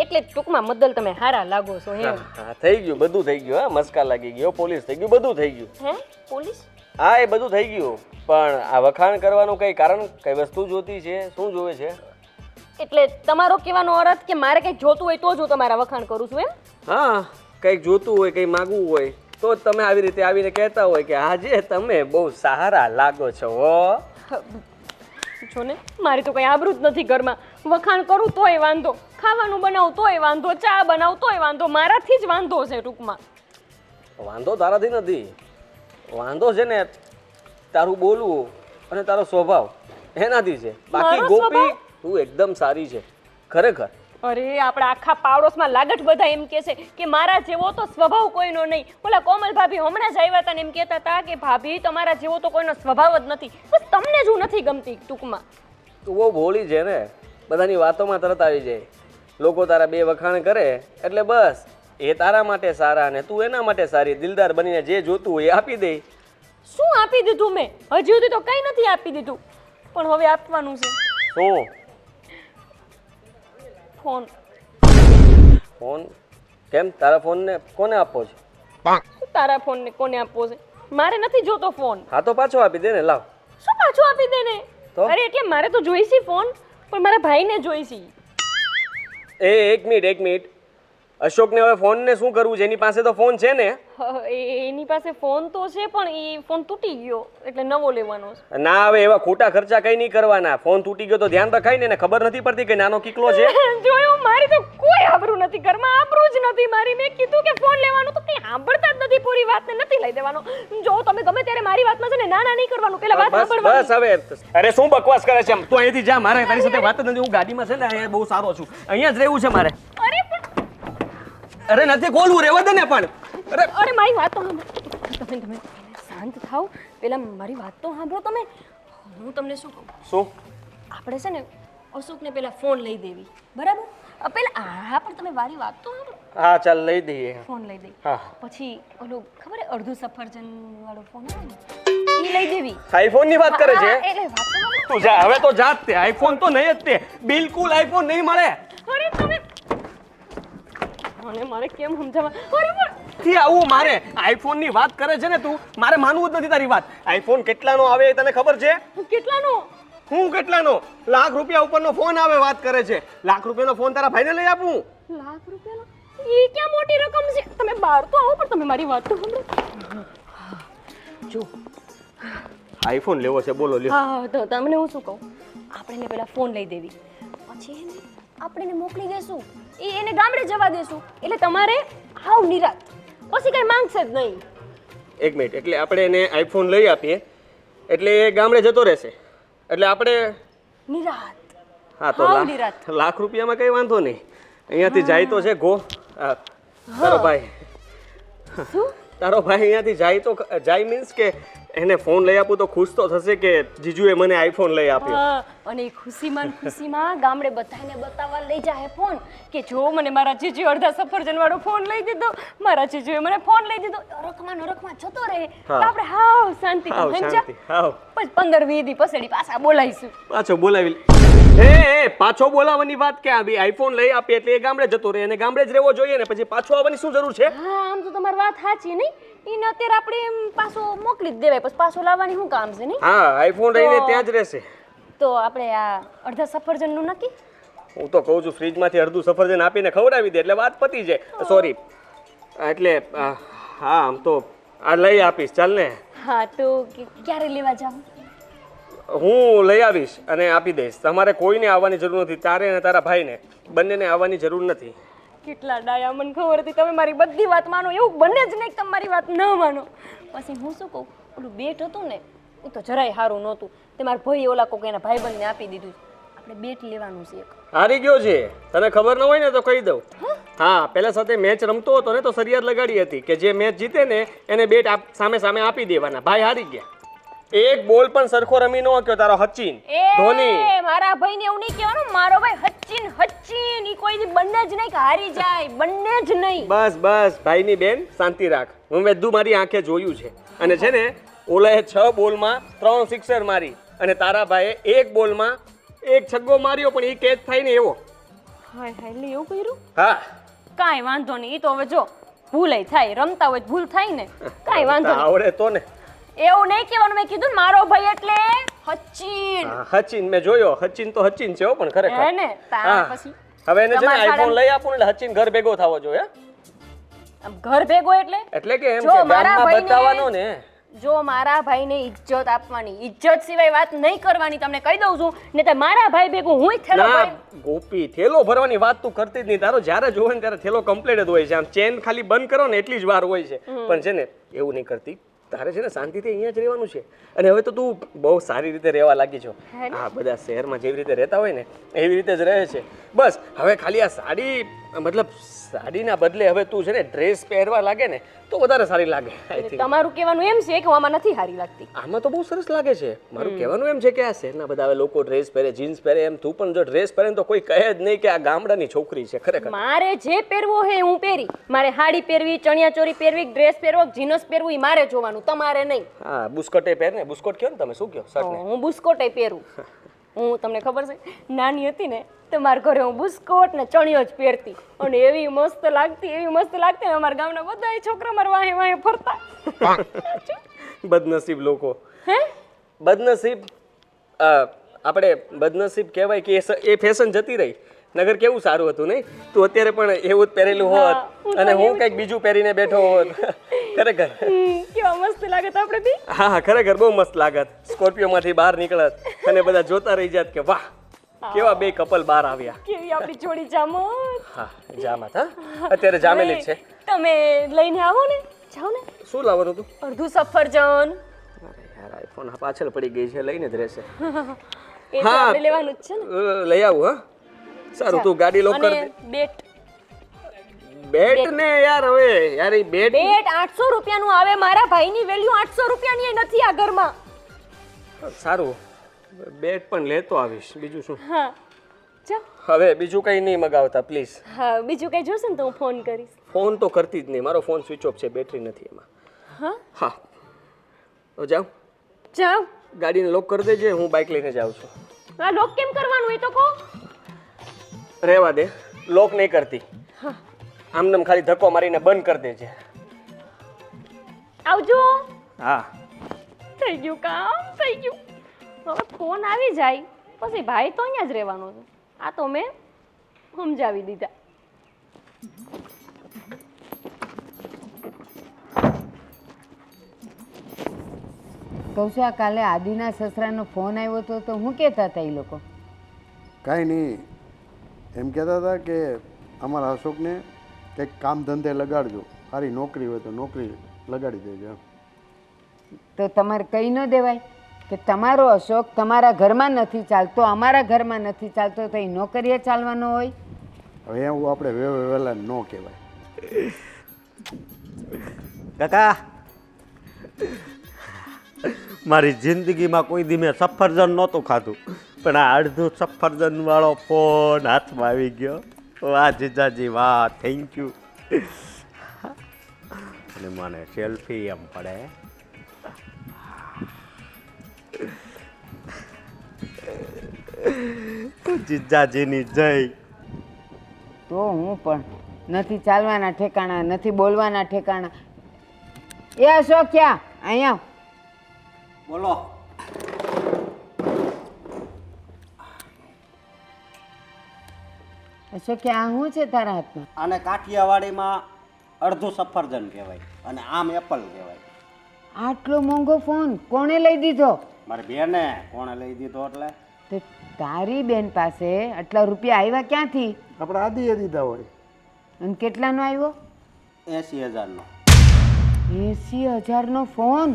એટલે ટૂંકમાં મદલ તમે સારા લાગો છો એમ. હા થઈ ગયું, બધું થઈ ગયું. હા મસ્કા લાગી ગયો, પોલીસ થઈ ગયું, બધું થઈ ગયું. હે પોલીસ? હા એ બધું થઈ ગયું, પણ આ વખાણ કરવાનું કઈ કારણ, કઈ વસ્તુ જોતી છે, શું જોવે છે? એટલે તમારો કહેવાનો અર્થ કે મારે કંઈક જોતું હોય તો જ હું તમારા વખાણ કરું છું એમ? હા કંઈક જોતું હોય, કંઈ માગવું હોય તો જ તમે આવી રીતે આવીને કહેતા હોય કે આજે તમે બહુ સારા લાગો છો હો. છો ને મારી તો કંઈ આબરૂ જ નથી ઘરમાં. વખાણ કરું તોય વાંધો, ખાવાનું બનાવું તોય વાંધો, ચા બનાવું તોય વાંધો, મારાથી જ વાંધો છે ટૂંકમાં. વાંધો તારાથી નથી, વાંધો છે ને તારું બોલવું અને તારો સ્વભાવ એનાથી છે. બાકી મારો ગોપી સ્વભાવ? તું એકદમ સારી છે ખરેખર. અરે આપણા આખા પાડોશમાં લાગટ બધા એમ કહે છે કે મારા જેવો તો સ્વભાવ કોઈનો નહીં. ઓલા કોમલ ભાભી હમણાં જ આવ્યા હતા ને એમ કહેતા હતા કે ભાભી તમારા જેવો તો કોઈનો સ્વભાવ જ નથી. બસ તમને જ હું નથી ગમતી ટૂંકમાં. તું બહુ ભોળી છે ને, બધાની વાતોમાં તરત આવી જાય. લોકો તારા બે વખાણ કરે એટલે બસ એ તારા માટે સારા ને તું એના માટે સારી. દિલદાર બનીને જે જોતું હોય એ આપી દે. શું આપી દીધું મેં? હજી સુધી તો કંઈ નથી આપી દીધું, પણ હવે આપવાનું છે. શું? ફોન. ફોન? કેમ તારા ફોનને કોને આપવો છે? તારા ફોનને કોને આપવો છે? મારે નથી જોતો ફોન. હા તો પાછો આપી દે ને, લાવ. શું પાછો આપી દે ને? તો? અરે એટલે મારે તો જોઈશી ફોન, પણ મારા ભાઈને જોઈશી. એક મિનિટ. અશોકને હવે ફોનને શું કરવું છે? એની પાસે તો ફોન છે ને? એની પાસે ફોન તો છે પણ એ ફોન તૂટી ગયો એટલે નવો લેવાનો છે. ના હવે એવા ખોટા ખર્ચા કઈ નહીં કરવાના. ફોન તૂટી ગયો તો ધ્યાન રખાય ને, એને ખબર નથી પડતી કે નાનો કિકલો છે. જોયું, મારી તો કોઈ આબરૂ નથી ઘરમાં, આબરૂ જ નથી મારી. મેં કીધું કે ફોન લેવાનું તો કંઈ સાંભળતા જ નથી, પૂરી વાતને નથી લઈ દેવાનો. જો તમે ગમે ત્યારે મારી વાતમાં છે ને ના ના નહીં કરવાનું, પેલા વાત બસ સાંભળવાની. હવે અરે શું બકવાસ કરે છે? તું અહીંથી જા, મારે તારી સાથે વાત જ નથી. હું ગાડીમાં છે ને અહીંયા બહુ સારો છું, અહીંયા જ રહેવું છે મારે. અરે પણ અરે નથી ખોલવું, રહેવા દે ને. પણ અરે મારી વાત તો સાંભળો. તમે શાંત થાઓ, પેલા મારી વાત તો સાંભળો તમે. હું તમને શું કહું? શું? આપણે છે ને અશોકને પેલા ફોન લઈ દેવી, બરાબર? પેલા હા પણ તમે મારી વાત તો સાંભળો. હા ચાલ લઈ દઈએ. ફોન લઈ દઈ, હા પછી ઓલું ખબર હે અડધું સફરજન વાળો ફોન આવે ને એ લઈ દેવી. આઈફોન ની વાત કરે છે? હા, એટલે વાત તો સાંભળો. તું જા હવે તો જા જ તે આઈફોન તો નહીં જ તે બિલકુલ આઈફોન નહીં મળે અરે તમે મને મારે કેમ સમજાવવા અરે પણ થી આવું મારે આઈફોન ની વાત કરે છે ને તું મારે માનવું જ નથી તારી વાત આઈફોન કેટલાનો આવે એ તને ખબર છે કેટલાનો હું કેટલાનો લાખ રૂપિયા ઉપરનો ફોન આવે વાત કરે છે લાખ રૂપિયાનો ફોન તારા ભાઈને લઈ આપું લાખ રૂપિયાનો એ ક્યાં મોટી રકમ છે તમે બહાર તો આવો પણ તમે મારી વાત તો સાંભળો જો આઈફોન લેવો છે બોલો લ્યો હા તો તમને હું શું કહું આપણે એને પહેલા ફોન લઈ દેવી પછી એને આપણે એને મોકલી દેશું એને ગામડે જવા દેશું એટલે તમારે હાવ નિરાત પછી કઈ માંગશે જ નહીં એક મિનિટ એટલે આપણે એને આઈફોન લઈ આપીએ એટલે એ ગામડે જતો રહેશે એટલે આપણે નિરાત હા તો હાવ નિરાત. લાખ રૂપિયામાં કઈ વાંધો નહીં અહીંયાથી જાય તો છે ગો તારો ભાઈ તારો ભાઈ અહીંયાથી જાય તો જાય મીન્સ કે એને ફોન લઈ આપું તો ખુશ તો થશે કે જીજુએ મને આઈફોન લઈ આપ્યો હા, અને એ ખુશીમાં ગામડે બધાને બતાવવા લઈ જાય ફોન કે જો મને મારા જીજુ અડધા સફરજન વાળો ફોન લઈ દીધો મારા જીજુએ મને ફોન લઈ દીધો રખમાં જતો રહે તો હા. આપણે હાવ શાંતિ હાવ શાંતિ હાવ પછી 15-20 દી પછડી પાછા બોલાઈશું પાછો બોલાવી એ પાછો બોલાવવાની વાત ક્યાં આવી આઈફોન લઈ આપીએ એટલે એ ગામડે જતો રહે અને ગામડે જ રહેવો જોઈએ ને પછી પાછો આવવાની શું જરૂર છે હા આમ તો તમારી વાત સાચી નહીં એને અત્યારે આપણે એમ પાછો મોકલી જ દેવાય પછી પાછો લાવવાની શું કામ છે નહીં હા આઈફોન રહીને ત્યાં જ રહેશે તો આપણે આ અડધા સફરજનનું નક્કી હું તો કહું છું ફ્રીજમાંથી અડધું સફરજન આપીને ખવડાવી દે એટલે વાત પતી જાય સોરી એટલે હા આમ તો આ લઈ આપીશ ચાલ ને હા તો ક્યારે લેવા જાવ હું લઈ આવીશ અને આપી દઈશ તમારે કોઈને આવવાની જરૂર નથી તારે અને તારા ભાઈને બંનેને આવવાની જરૂર નથી કેટલા ડાયા મને ખબર હતી તમે મારી બધી વાત માનો એવું બને જ નહીં કે તમે મારી વાત ન માનો પછી હું શું કહું ઓલું બેટ હતું ને એ તો જરાય સારું નહોતું તે મારા ભાઈ ઓલા કોક એના ભાઈબંધને આપી દીધું આપણે બેટ લેવાનું છે એક હારી ગયો છે તને ખબર ન હોય ને તો કહી દઉં હા પેલા સાથે મેચ રમતો હતો ને તો ફરિયાદ લગાડી હતી કે જે મેચ જીતે ને એને બેટ સામે સામે આપી દેવાના ભાઈ હારી ગયા એક બોલ પણ સરખો રમી ન શક્યો તારો સચિન ધોની એ મારા ભાઈને એવું નહીં કહેવાનું મારો ભાઈ હચ્ચિન ઈ કોઈ દી બંને જ નહીં કે હારી જાય બંને જ નહીં બસ બસ ભાઈની બેન શાંતિ રાખ હું બધું મારી આંખે જોયું છે અને છે ને ઓલાએ 6 બોલમાં 3 સિક્સર મારી અને તારા ભાઈએ એક બોલમાં એક છગ્ગો માર્યો પણ એ કેચ થાય ને એવો હાય હાય લે એવું કર્યું હા કાંઈ વાંધો નહીં ઈ તો હવે જો ભૂલે થાય રમતા હોય ભૂલ થાય ને કાંઈ વાંધો નહીં આવડે તો ને એવું નહીં કહેવાનું મેં કીધું ને મારો ભાઈ એટલે હચ્ચિન સચિન મેં જોયો સચિન તો સચિન છે હો પણ ખરેખર હે ને તાર હા. પછી હવે એને છે ને તમારા આઈફોન લઈ આપું એટલે સચિન ઘર ભેગો થવો જોઈએ આમ ઘર ભેગો એટલે કે એમ જો કે મારા ગામમાં ભાઈને- બતાવવાનો ને જો મારા ભાઈને ઇજ્જત આપવાની ઇજ્જત સિવાય વાત નહીં કરવાની તમને કહી દઉં છું ને તો મારા ભાઈ ભેગું હું થેલો ના ભરી ગોપી થેલો ભરવાની વાત તું કરતી જ નહીં તારો જ્યારે જોવે ને ત્યારે થેલો કમ્પ્લીટ જ હોય છે આમ ચેન ખાલી બંધ કરો ને એટલી જ વાર હોય છે પણ છે ને એવું નહીં કરતી તારે છે ને શાંતિથી અહીંયા જ રહેવાનું છે અને હવે તો તું બહુ સારી રીતે રહેવા લાગી છો હા બધા શહેરમાં જેવી રીતે રહેતા હોય ને એવી રીતે જ રહે છે બસ હવે ખાલી આ સાડી મતલબ સાડીના બદલે હવે તું છે ને ડ્રેસ પહેરવા લાગે ને તો વધારે સારી લાગે આઈ થિંક તમારું કહેવાનું એમ છે કે હું આમાં નથી હારી લાગતી આમાં તો બહુ સરસ લાગે છે મારું કહેવાનું એમ છે કે આ શહેરના બધા હવે લોકો ડ્રેસ પહેરે જીન્સ પહેરે એમ તું પણ જો ડ્રેસ પહેરે ને તો કોઈ કહે જ નહીં કે આ ગામડાની છોકરી છે ખરેખર મારે જે પહેરવું હોય હું પહેરી મારે સાડી પહેરવી ચણિયા ચોરી પહેરવી ડ્રેસ પહેરવો જીન્સ પહેરવું એ મારે જોવાનું તમારે નહીં હા બુસ્કોટે પહેર ને બુસ્કોટ કયો ને તમે શું કયો શર્ટ ને હું બુસ્કોટે પહેરું હું તમને ખબર છે નાની હતી ને તો મારા ઘરે હું બુસ્કોટ ને ચણિયો જ પહેરતી અને એવી મસ્ત લાગતી ને અમારા ગામના બધા છોકરા મારા વાહે વાહે ફરતા બદનસીબ લોકો હે બદનસીબ આપણે બદનસીબ કહેવાય કે એ ફેશન જતી રહી નગર કેવું સારું હતું નહીં તું અત્યારે પણ એવું જ પહેરેલું હોત અને હું કંઈક બીજું પહેરીને બેઠો હોત ખરેખર કેવા મસ્ત લાગત આપણે બી હા હા ખરેખર બહુ મસ્ત લાગત સ્કોર્પિયોમાંથી બહાર નીકળત અને બધા જોતા રહી જાત કે વાહ કેવા બે કપલ બહાર આવ્યા કેવી આપણી જોડી જામો હા જામત હા અત્યારે જામેલી જ છે તમે લઈને આવો ને જાઓ ને શું લાવવાનું હતું અડધું સફરજન અરે યાર આઈફોન પાછળ પડી ગઈ છે લઈને જ રહેશે એ તો આપણે લેવાનું જ છે ને લઈ આવું હા સારું તું ગાડી લોક કર અને બેટ બેટ ને યાર હવે યાર એ બેટ બેટ 800 રૂપિયાનું આવે મારા ભાઈની વેલ્યુ 800 રૂપિયાની એ નથી આ ઘરમાં સારું બેટ પણ લેતો આવીશ બીજું શું હા જા હવે બીજું કંઈ નહીં મગાવતા પ્લીઝ હા બીજું કઈ જોશે ને તો હું ફોન કરીશ ફોન તો કરતી જ નહીં મારો ફોન સ્વિચ ઓફ છે બેટરી નથી એમાં હા હા તો જાઉં જાઓ ગાડીને લોક કરી દેજે, હું બાઇક લઈને જાઉં છું. આ લોક કેમ કરવાનું એ તો કહો. રહેવા દે, લોક નહીં કરતી. આમનેમ ખાલી ધક્કો મારીને બંધ કરી દેજે. આવજો. હા. થઈ ગયું કામ, થઈ ગયું. હવે ફોન આવી જાય પછી ભાઈ તો અહીંયા જ રહેવાનો છે. આ તો મેં સમજાવી દીધા. કહું છું, આ કાલે આદિના સસરાનો ફોન આવ્યો હતો તો હું કહેતા હતા એ લોકો? કાંઈ નહીં, એમ કહેતા હતા કે અમારા અશોકને કંઈક કામ ધંધે લગાડજો, સારી નોકરી હોય તો નોકરી લગાડી દેજો એમ. તો તમારે કહી ન દેવાય કે તમારો અશોક તમારા ઘરમાં નથી ચાલતો, અમારા ઘરમાં નથી ચાલતો, તો એ નોકરીએ ચાલવાનો હોય? હવે એવું આપણે વહેલા ન કહેવાય. કાકા, મારી જિંદગીમાં કોઈ દી મેં સફરજન નહોતું ખાધું, પણ આ અડધું સફરજન વાળો ફોન હાથમાં આવી ગયો. વાહ જીજાજી વાહ, થેન્ક યુ. અને મને સેલ્ફી એમ પડે. જીજાજીની જય. તો હું પણ નથી ચાલવાના ઠેકાણા, નથી બોલવાના ઠેકાણા. એ અશોક, ક્યાં? અહીંયા બોલો. અશોક, આ શું છે તારા હાથમાં? આને કાઠિયાવાડીમાં અડધું સફરજન કહેવાય અને આમ એપલ કહેવાય. આટલો મોંઘો ફોન કોણે લઈ દીધો? મારી બેને. કોણે લઈ દીધો એટલે? તો તારી બેન પાસે આટલા રૂપિયા આવ્યા ક્યાંથી? આપણે આદિએ દીધા હોય. અને કેટલાનો આવ્યો? 80,000નો. 80,000નો ફોન?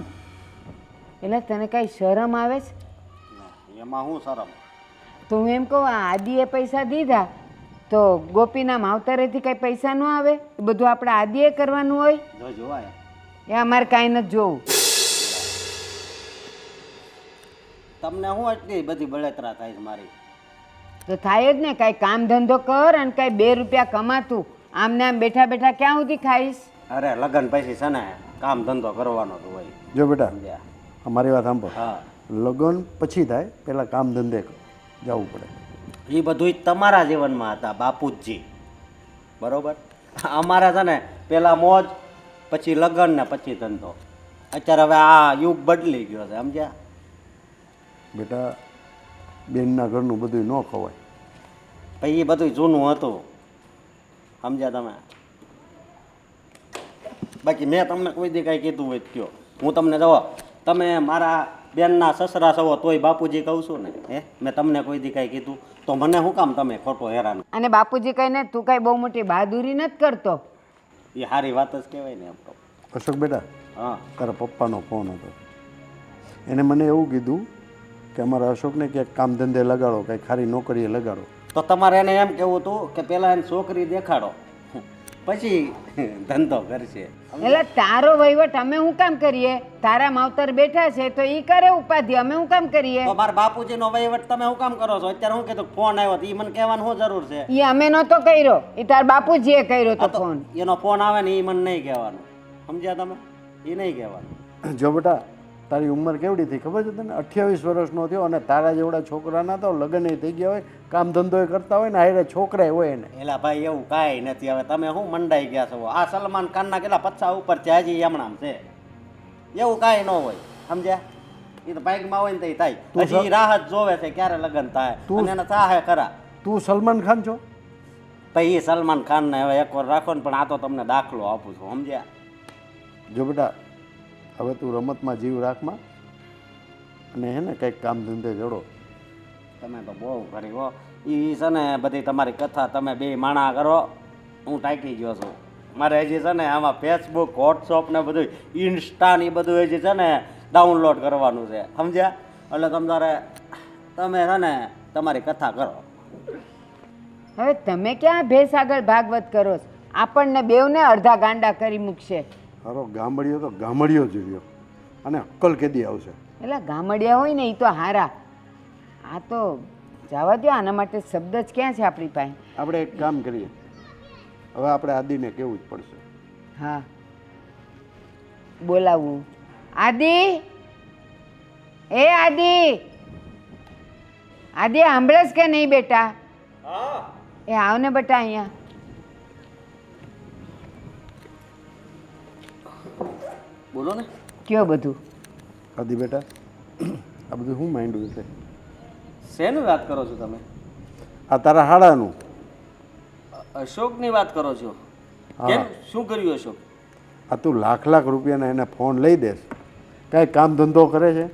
એટલે તને કાંઈ શરમ આવે છે? એમાં શું શરમ? તો હું એમ કહું, આ આદિએ પૈસા દીધા તો ગોપીના માવતરેથી કાંઈ પૈસા ન આવે? એ બધું આપણે આદિએ કરવાનું હોય? જો જોવાય. એ અમારે કાંઈ નથી જોવું. તમને શું એટલી બધી બળતરા થાય છે મારી? તો થાય જ ને, કાંઈ કામ ધંધો કર અને કાંઈ 2 રૂપિયા કમાતું. આમને આમ બેઠા બેઠા ક્યાં સુધી ખાઈશ? અરે લગન પછી છે ને કામ ધંધો કરવાનો તો હોય. જો બેટા, સમજ્યા? અમારી વાત સાંભળ. હા. લગ્ન પછી થાય, પહેલાં કામ ધંધે જવું પડે. એ બધું તમારા જીવનમાં હતા બાપુજી, બરોબર? અમારા છે ને પેલા મોજ, પછી લગ્ન ને પછી ધંધો. અત્યારે હવે આ યુગ બદલી ગયો છે, સમજ્યા? બેટા, બેનના ઘરનું બધું ન ખવાય. પછી એ બધું જૂનું હતું, સમજ્યા તમે? બાકી મેં તમને કોઈ દી કાંઈ કીધું હોય તો કયો. હું તમને જવા, તમે મારા બેનના સસરા છો તોય બાપુજી કહું છું ને. હે, મેં તમને કોઈ દી કાંઈ કીધું તો મને શું કામ તમે ખોટો હેરાન? અને બાપુજી કહીને તું કાંઈ બહુ મોટી બહાદુરી નથી કરતો. એ સારી વાત જ કહેવાય ને એમ તો. અશોક બેટા, હા. તારા પપ્પાનો ફોન હતો. એને મને એવું કીધું કે અમારા અશોકને ક્યાંક કામ ધંધે લગાડો, કંઈક ખારી નોકરીએ લગાડો. તો તમારે એને એમ કહેવું હતું કે પહેલાં એને છોકરી દેખાડો, પછી ધંધો કરશે. એટલે તારો વહીવટ અમે શું કામ કરીએ? તારા માવતર બેઠા છે તો ઈ કરે ઉપાધિ, અમે શું કામ કરીએ? તો મારા બાપુજીનો વહીવટ તમે શું કામ કરો છો? અત્યારે હું કીધું ફોન આવ્યો તો એ મને કહેવાની શું જરૂર છે? ઈ અમે નહોતો કર્યો, ઈ તાર બાપુજીએ કર્યો તો ફોન. એનો ફોન આવે ને એ મને નહીં કહેવાનું, સમજ્યા તમે? એ નહીં કહેવાનું. જો બેટા, તારી ઉંમર કેવડી થઈ ખબર છે તને? 28 વર્ષનો થયો અને તારા જેવડા છોકરાના તો લગ્ન થઈ ગયા હોય, કામ ધંધો કરતા હોય ને, હારે છોકરાય હોય એને. એલા ભાઈ એવું કાંઈ નથી. હવે તમે શું મંડાઈ ગયા છો? આ સલમાન ખાનના કેટલા 50 ઉપર છે, હજી એમણામ છે. એવું કાંઈ ન હોય, સમજ્યા? એ તો બાઇકમાં હોય ને તો થાય. હજી ઈ રાહ જ જોવે છે ક્યારે લગ્ન થાય, અને એને થાહે ખરા. તું સલમાન ખાન છો? ભાઈ એ સલમાન ખાનને હવે એકવાર રાખો ને, પણ આ તો તમને દાખલો આપું છું, સમજ્યા? જો બેટા, હવે તું રમતમાં જીવ રાખમાં અને હે ને કંઈક કામ ધંધે જોડો. તમે તો બહુ કરી હો. એ છે ને બધી તમારી કથા તમે બે માણા કરો, હું ટાંકી ગયો છું. મારે હજી છે ને આમાં ફેસબુક, વોટ્સઅપ ને બધું, ઇન્સ્ટા ને એ બધું હજી છે ને ડાઉનલોડ કરવાનું છે, સમજ્યા? એટલે તમે છે ને તમારી કથા કરો. હવે તમે ક્યાં ભેસ આગળ ભાગવત કરો છો? આપણને બેવને અડધા ગાંડા કરી મૂકશે. હારો ગામડિયો તો ગામડિયો જ રહ્યો, અને અક્કલ કેદી આવશે? એટલે ગામડિયા હોય ને એ તો હારા. આ તો જવા દો, આના માટે શબ્દ જ ક્યાં છે આપણી પાસે? આપણે એક કામ કરીએ, હવે આપણે આદિને કહેવું જ પડશે. હા, બોલાવવું. આદિ, એ આદિ આદિ સાંભળેશ કે નહીં બેટા? એ આવ ને બેટા અહીંયા. બોલો ને. કયો બધું? આદિ બેટા, આ બધું શું માંડ્યું છે? શેની વાત કરો છો તમે? આ તારા હાડાનું. અશોકની વાત કરો છો? કેમ, શું કર્યું અશોક? આ તું લાખ લાખ રૂપિયાના એને ફોન લઈ દેશ, કાંઈ કામ ધંધો કરે છે?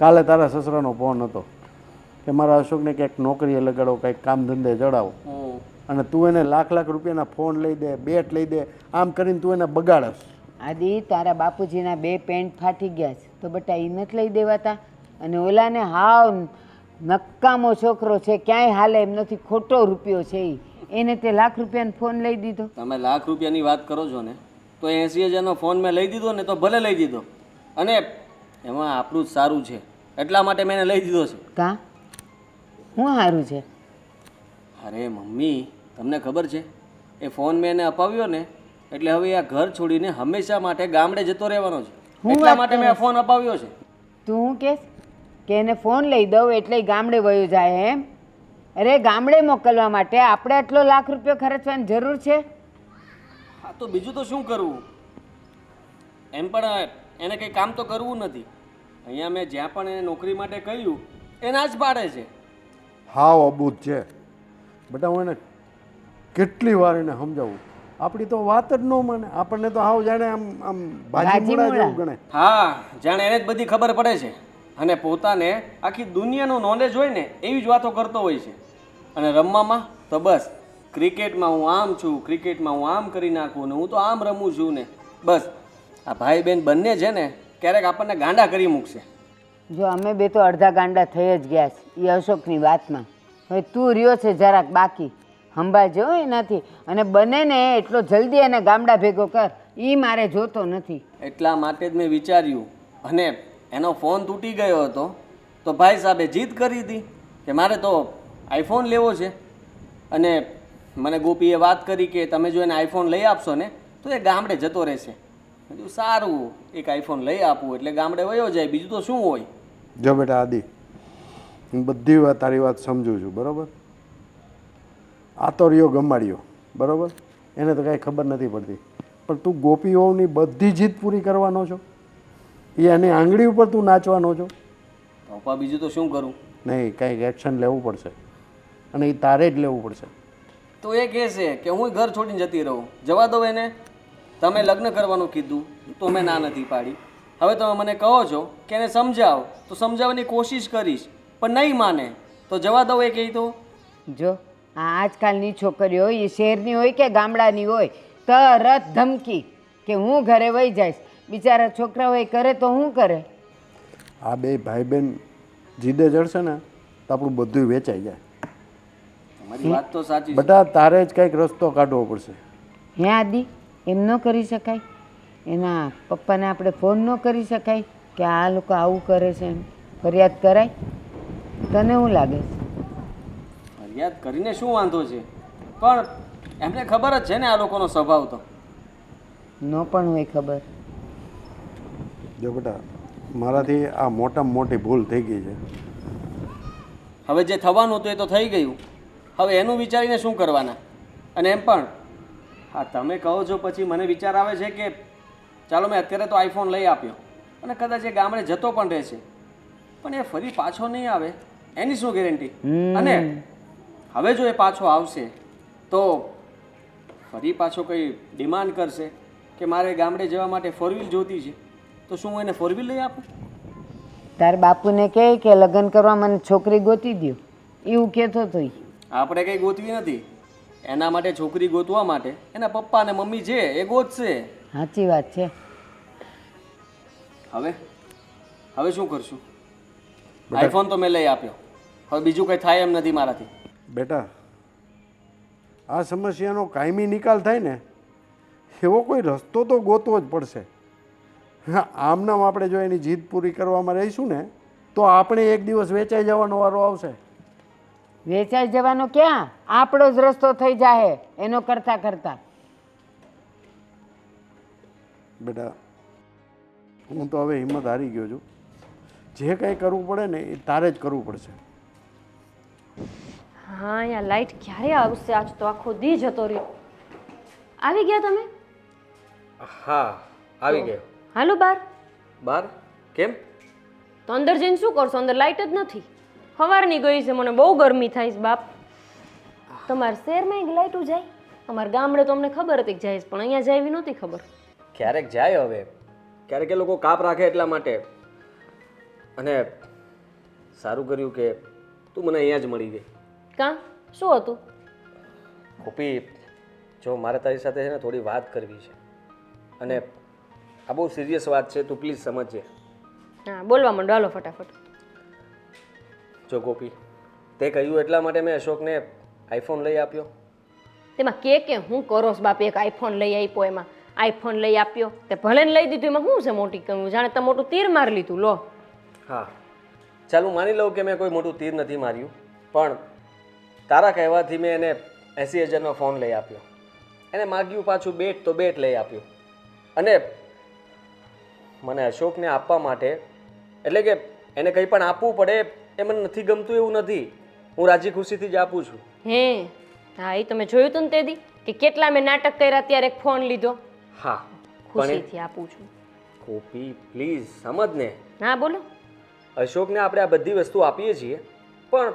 કાલે તારા સસરાનો ફોન હતો કે મારા અશોકને ક્યાંક નોકરીએ લગાડો, કંઈક કામ ધંધે જડાવો, અને તું એને લાખ લાખ રૂપિયાના ફોન લઈ દે, બેટ લઈ દે, આમ કરીને તું એને બગાડસ. આદિ તારા બાપુજીના 2 પેન્ટ ફાટી ગયા છે તો બેટા એ નથી લઈ દેવાતા? અને ઓલાને હાવ નકામો છોકરો છે, ક્યાંય હાલે એમ નથી, ખોટો રૂપિયો છે એને તે લાખ રૂપિયાનો ફોન લઈ દીધો. તમે લાખ રૂપિયાની વાત કરો છો ને, તો 80,000નો ફોન મેં લઈ દીધો ને તો ભલે લઈ દીધો, અને એમાં આપણું જ સારું છે એટલા માટે મેં એને લઈ દીધો છે. કાં શું સારું છે? અરે મમ્મી, તમને ખબર છે એ ફોન મેં એને અપાવ્યો ને એટલે હવે આ ઘર છોડીને હંમેશા માટે ગામડે જતો રહેવાનો છે, એટલા માટે મેં આ ફોન અપાવ્યો છે. તું શું કહેશ કે એને ફોન લઈ દઉં એટલે ઈ ગામડે વયો જાય એમ? અરે ગામડે મોકલવા માટે આપણે આટલો લાખ રૂપિયો ખર્ચવાની જરૂર છે? હા તો બીજું તો શું કરવું? એમ પણ એને કંઈ કામ તો કરવું નથી. અહીંયા મેં જ્યાં પણ એને નોકરી માટે કહ્યું એ ના જ પાડે છે. હાવ અબૂત છે બેટા, હું એને કેટલી વાર એને સમજાવું, આપણી તો વાત જ ન માને. આપણને તો હાવ જાણે આમ આમ ભાજી મૂળા જેવું ગણે. હા, જાણે એને જ બધી ખબર પડે છે અને પોતાને આખી દુનિયાનું નોલેજ હોય ને એવી જ વાતો કરતો હોય છે. અને રમવામાં તો બસ ક્રિકેટમાં હું આમ છું, ક્રિકેટમાં હું આમ કરી નાખું ને હું તો આમ રમું છું ને બસ. આ ભાઈ બહેન બંને છે ને ક્યારેક આપણને ગાંડા કરી મૂકશે. જો અમે બે તો અડધા ગાંડા થઈ જ ગયા છે એ અશોકની વાતમાં. હવે તું રહ્યો છે જરાક બાકી, સંભાળજો એનાથી, અને બને ને એટલો જલ્દી એને ગામડા ભેગો કર, એ મારે જોતો નથી. એટલા માટે જ મેં વિચાર્યું, અને એનો ફોન તૂટી ગયો હતો તો ભાઈ સાહેબે જીદ કરી હતી કે મારે તો આઈફોન લેવો છે, અને મને ગોપીએ વાત કરી કે તમે જો એને આઈફોન લઈ આપશો ને તો એ ગામડે જતો રહેશે. મેં કીધું સારું, એક આઈફોન લઈ આપું એટલે ગામડે વયો જાય, બીજું તો શું હોય. જો બેટા આદિ, હું બધી વાત તારી વાત સમજું છું, બરાબર? આ તો રહ્યો ગમાડ્યો, બરાબર? એને તો કાંઈ ખબર નથી પડતી, પણ તું ગોપીઓની બધી જીદ પૂરી કરવાનો છો? એ એની આંગળી ઉપર તું નાચવાનો છો? પપ્પા બીજું તો શું કરું? નહીં, કંઈક એક્શન લેવું પડશે, અને એ તારે જ લેવું પડશે. તો એ કહે છે કે હું ઘર છોડીને જતી રહું. જવા દો એને, તમે લગ્ન કરવાનું કીધું તો મેં ના નથી પાડી. હવે તમે મને કહો છો કે એને સમજાવ, તો સમજાવવાની કોશિશ કરીશ, પણ નહીં માને તો જવા દો. એ કહી તો જો આ આજકાલની છોકરીઓ એ શહેરની હોય કે ગામડાની હોય, તરત ધમકી કે હું ઘરે વહી જઈશ. બિચારા છોકરાઓ એ કરે તો શું કરે? આ બે ભાઈ બહેન જીદે ચડશે ને તો આપણું બધું વેચાઈ જાય. તમારી વાત તો સાચી છે. બેટા તારે જ કંઈક રસ્તો કાઢવો પડશે. હે આદિ, એમ ન કરી શકાય? એના પપ્પાને આપણે ફોન ન કરી શકાય કે આ લોકો આવું કરે છે એમ ફરિયાદ કરાય? તને શું લાગે છે? ફરિયાદ કરીને શું વાંધો છે? પણ એમને ખબર જ છે ને આ લોકોનો સ્વભાવ તો. ન પણ હોય ખબર. જો બેટા, મારાથી આ મોટામાં મોટી ભૂલ થઈ ગઈ છે. હવે જે થવાનું હતું એ તો થઈ ગયું, હવે એનું વિચારીને શું કરવાના? અને એમ પણ હા તમે કહો છો પછી મને વિચાર આવે છે કે ચાલો મેં અત્યારે તો આઈફોન લઈ આપ્યો, અને કદાચ એ ગામડે જતો પણ રહેશે, પણ એ ફરી પાછો નહીં આવે એની શું ગેરંટી? અને હવે જો એ પાછો આવશે તો ફરી પાછો કંઈ ડિમાન્ડ કરશે કે મારે ગામડે જવા માટે 4 વ્હીલ જોતી છે, તો શું હું એને 4 વ્હીલ લઈ આપું? તાર બાપુને કહે કે લગ્ન કરવા મને છોકરી ગોતી દો, એવું કહેતો હતો ઈ. આપણે કંઈ ગોતવી નથી, એના માટે છોકરી ગોતવા માટે એના પપ્પા અને મમ્મી છે એ ગોતશે. સાચી વાત છે. હવે શું કરશું? આઈફોન તો મેં લઈ આપ્યો, હવે બીજું કંઈ થાય એમ નથી મારાથી. બેટા, આ સમસ્યાનો કાયમી નિકાલ થાય ને એવો કોઈ રસ્તો તો ગોતવો જ પડશે. હા, આમનામ આપણે જો એની જીદ પૂરી કરવામાં રહીશું ને તો આપણે એક દિવસ વેચાઈ જવાનો વારો આવશે. વેચાઈ જવાનો ક્યાં, આપણો જ રસ્તો થઈ જાય એનો કરતા કરતા. બેટા, હું તો હવે હિંમત હારી ગયો છું. જે કંઈ કરવું પડે ને એ તારે જ કરવું પડશે. હા અહીંયા લાઈટ ક્યારે આવશે? આજ તો આખો દી જતો રહ્યો. આવી ગયા તમે? હા આવી ગયો. હાલો બાર. બાર કેમ? તો અંદર જઈને શું કરશો? અંદર લાઈટ જ નથી. સવારની ગઈ છે, મને બહુ ગરમી થાય છે બાપ. તમારા શહેરમાં એક લાઈટું જાય, અમારા ગામડે તો અમને ખબર હતી કે જાય છે, પણ અહીંયા જાય એવી નહોતી ખબર. ક્યારેક જાય, હવે ક્યારેક એ લોકો કાપ રાખે એટલા માટે. અને સારું કર્યું કે તું મને અહીંયા જ મળી ગઈ. કાં શું હતું? ગોપી, જો મારે તારી સાથે છે ને થોડી વાત કરવી છે, અને આ બહુ સિરિયસ વાત છે, તું પ્લીઝ સમજજે. હા બોલવા માંડો, હાલો ફટાફટ. જો ગોપી, તે કહ્યું એટલા માટે મેં અશોકને આઈફોન લઈ આપ્યો. તેમાં કે હું કરો છો બાપ? એક આઈફોન લઈ આપ્યો, એમાં આઈફોન લઈ આપ્યો તે ભલે ને લઈ દીધું, એમાં શું છે મોટી કમી? જાણે તમે મોટું તીર મારી લીધું. લો હા ચાલ, હું માની લઉં કે મેં કોઈ મોટું તીર નથી માર્યું, પણ તારા કહેવાથી મેં એને 80,000નો ફોન લઈ આપ્યો. એને માગ્યું પાછું બેટ, તો બેટ લઈ આપ્યું. અને મને અશોકને આપવા માટે, એટલે કે એને કંઈ પણ આપવું પડે એ મને નથી ગમતું એવું નથી. હું રાજી ખુશીથી જ આપું છું. હે હા, એ તમે જોયું તું ને તે દી કે કેટલા મેં નાટક કર્યા, ત્યારે એક ફોન લીધો. હા પણ ખુશીથી આપું છું. ગોપી પ્લીઝ સમજ ને. હા બોલો. અશોકને આપણે આ બધી વસ્તુ આપીએ છીએ, પણ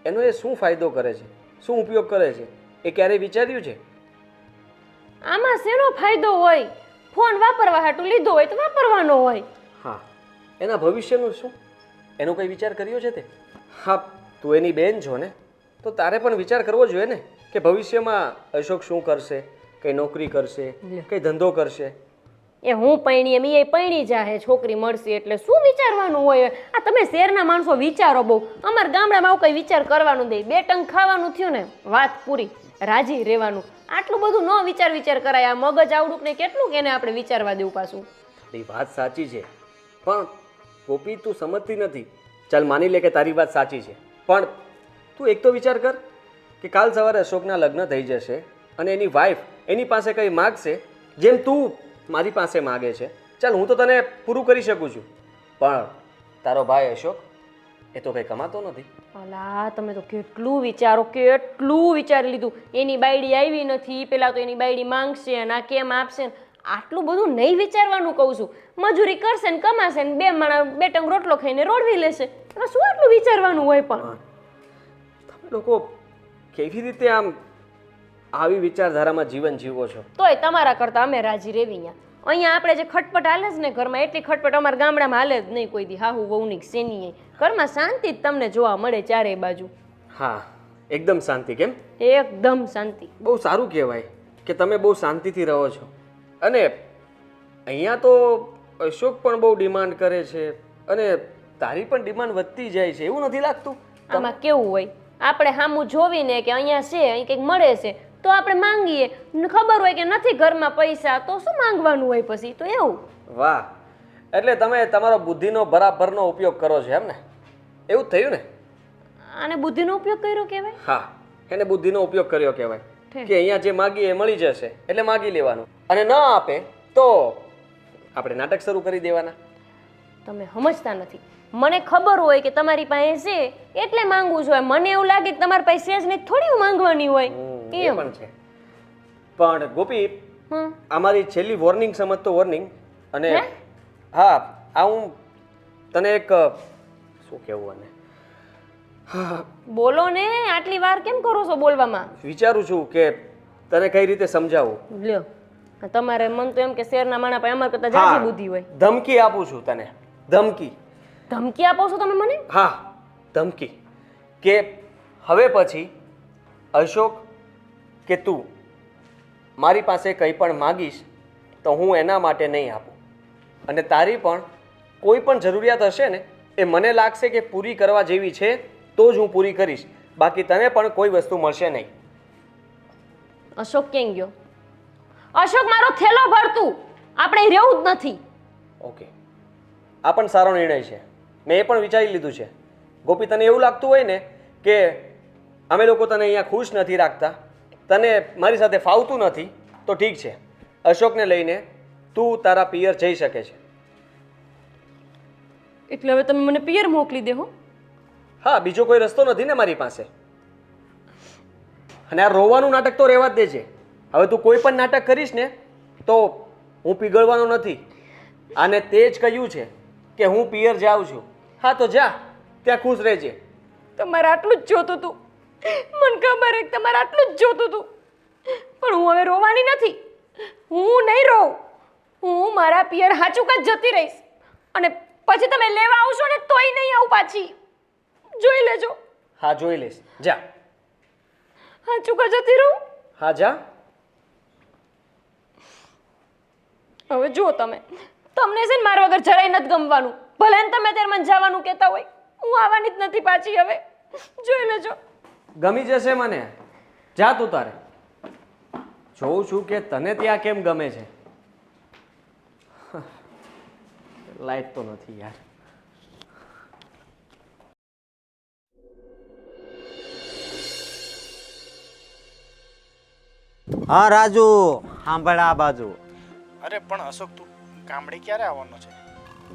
એનો એ શું ફાયદો કરે છે, શું ઉપયોગ કરે છે, એ ક્યારેય વિચાર્યું છે? આમાં શેનો ફાયદો હોય? ફોન વાપરવા હાટું લીધો હોય તો વાપરવાનો હોય. હા, એના ભવિષ્યનું શું, એનો કંઈ વિચાર કર્યો છે તે? હા, તું એની બેન છો ને, તો તારે પણ વિચાર કરવો જોઈએ ને કે ભવિષ્યમાં અશોક શું કરશે, કઈ નોકરી કરશે, કઈ ધંધો કરશે. એ હું પૈણી એમ એ પૈણી જાહે, છોકરી મળશે એટલે શું વિચારવાનું હોય? આ તમે શહેરના માણસો વિચારો બહુ, અમારા ગામડામાં આવું કઈ વિચાર કરવાનું દે. બે ટંક ખાવાનું થયું ને વાત પૂરી, રાજી રહેવાનું. આટલું બધું ન વિચાર કરાય. આ મગજ આવડું ને કેટલું કે એને આપણે વિચારવા દેવું પાછું. એ વાત સાચી છે, પણ ગોપી તું સમજતી નથી. ચાલ માની લે કે તારી વાત સાચી છે, પણ તું એક તો વિચાર કર કે કાલ સવારે અશોકના લગ્ન થઈ જશે અને એની વાઈફ એની પાસે કંઈ માગશે, જેમ તું મારી પાસે માગે છે. ચાલ હું તો તને પૂરું કરી શકું છું, પણ તારો ભાઈ અશોક એ તો કંઈ કમાતો નથી. અલા તમે તો કેટલું વિચારો, કેટલું વિચારી લીધું. એની બાયડી આવી નથી, પેલા તો એની બાયડી માંગશે ને આ કેમ આપશે ને. આટલું બધું નહીં વિચારવાનું કહું છું. મજૂરી કરશે ને કમાશે ને બે માણસ બે ટંગ રોટલો ખાઈને રોડવી લેશે. એમાં શું આટલું વિચારવાનું હોય? પણ તમે લોકો કેવી રીતે આમ આવી વિચારધારામાં જીવન જીવો છો? તોય તમારા કરતા અમે રાજી રેવી. અહીંયા આપણે જે ખટપટ હાલે છે ને ઘરમાં, એટલી ખટપટ અમારા ગામડામાં હાલે જ નહીં કોઈ દી. હાહુ વહુની શેની ઘરમાં શાંતિ જ તમને જોવા મળે ચારે બાજુ. હા, એકદમ શાંતિ. કેમ? એકદમ શાંતિ. બહુ સારું કહેવાય કે તમે બહુ શાંતિથી રહો છો. અને અહીંયા તો અશોક પણ બહુ ડિમાન્ડ કરે છે અને તારી પણ ડિમાન્ડ વધતી જાય છે, એવું નથી લાગતું? આમાં કેવું હોય, આપણે સામું જોવીને કે અહીંયા છે, અહીં કંઈક મળે છે તો આપણે માંગીએ. ખબર હોય કે નથી ઘરમાં પૈસા તો શું માંગવાનું હોય પછી? તો એવું. વાહ, એટલે તમે તમારો બુદ્ધિનો બરાબરનો ઉપયોગ કરો છો એમ ને? એવું જ થયું ને? આને બુદ્ધિનો ઉપયોગ કર્યો કહેવાય? હા, એને બુદ્ધિનો ઉપયોગ કર્યો કહેવાય કે અહીંયા જે માગીએ એ મળી જશે એટલે માગી લેવાનું, અને ન આપે તો આપણે નાટક શરૂ કરી દેવાના. તમે સમજતા નથી. મને ખબર હોય કે તમારી પાસે છે એટલે માંગવું જોઈએ. મને એવું લાગે કે તમારી પાસે છે જ નહીં, થોડી માંગવાની હોય. એ પણ છે. પણ ગોપી, અમારી છેલ્લી વોર્નિંગ સમજ તો વોર્નિંગ. અને હા, આ હું તને એક શું કહેવું, અને બોલો ને, આટલી વાર કેમ કરો છો બોલવામાં? વિચારું છું કે તને કઈ રીતે સમજાવું. લ્યો, તમારે મન તો એમ કે શેરના માણા પાસે અમાર કરતા જાજી બુદ્ધિ હોય. ધમકી આપું છું તને, ધમકી. ધમકી આપો છો તમે મને? હા, ધમકી કે હવે પછી અશોક કે તું મારી પાસે કંઈ પણ માગીશ તો હું એના માટે નહીં આપું, અને તારી પણ કોઈ પણ જરૂરિયાત હશે ને એ મને લાગશે કે પૂરી કરવા જેવી છે તો જ હું પૂરી કરીશ, બાકી તને પણ કોઈ વસ્તુ મળશે નહીં. અશોક ક્યાં ગયો? અશોક મારો થેલો ભરતું, આપણે રહેવું જ નથી. ઓકે, આ પણ સારો નિર્ણય છે. મેં એ પણ વિચારી લીધું છે. ગોપી, તને એવું લાગતું હોય ને કે અમે લોકો તને અહીંયા ખુશ નથી રાખતા, તને મારી સાથે ફાવતું નથી, તો ઠીક છે, અશોકને લઈને તું તારા પિયર જઈ શકે છે. એટલે હવે તમે મને પિયર મોકલી દે હો. હા, બીજો કોઈ રસ્તો નથી ને મારી પાસે. અને આ રોવાનું નાટક તો રહેવા જ દેજે. હવે તું કોઈ પણ નાટક કરીશ ને તો હું પીગળવાનો નથી. અને તે જ કહ્યું છે કે હું પિયર જાઉં છું. હા તો જા, ત્યાં ખુશ રહેજે. તમારે આટલું જ જોતું હતું. મને ખબર છે કે તમારે આટલું જ જોતું હતું. પણ હું હવે રોવાની નથી. હું નહીં રોઉં. હું મારા પિયર હાચુક જ જતી રહીશ. અને પછી તમે લેવા આવશો ને તોય નહીં આવું પાછી. જોઈ લેજો. હા, જોઈ લઈશ. જા. હાચુક જ જતી રહું. હા, જા. હવે જુઓ તમે, તમને છે ને મારા વગર જરાય નથી ગમવાનું. ભલે ને તમે ત્યારે મને જવાનું કહેતા હોય, હું આવવાની જ નથી પાછી હવે. જોઈ લેજો. ગમી જશે મને. જા તું તારે. જોઉં છું કે તને ત્યાં કેમ ગમે છે. લાઈટ તો નથી યાર. હા રાજુ, સાંભળ આ બાજુ. અરે પણ અશોક, તું ગામડે ક્યારે આવવાનો છે?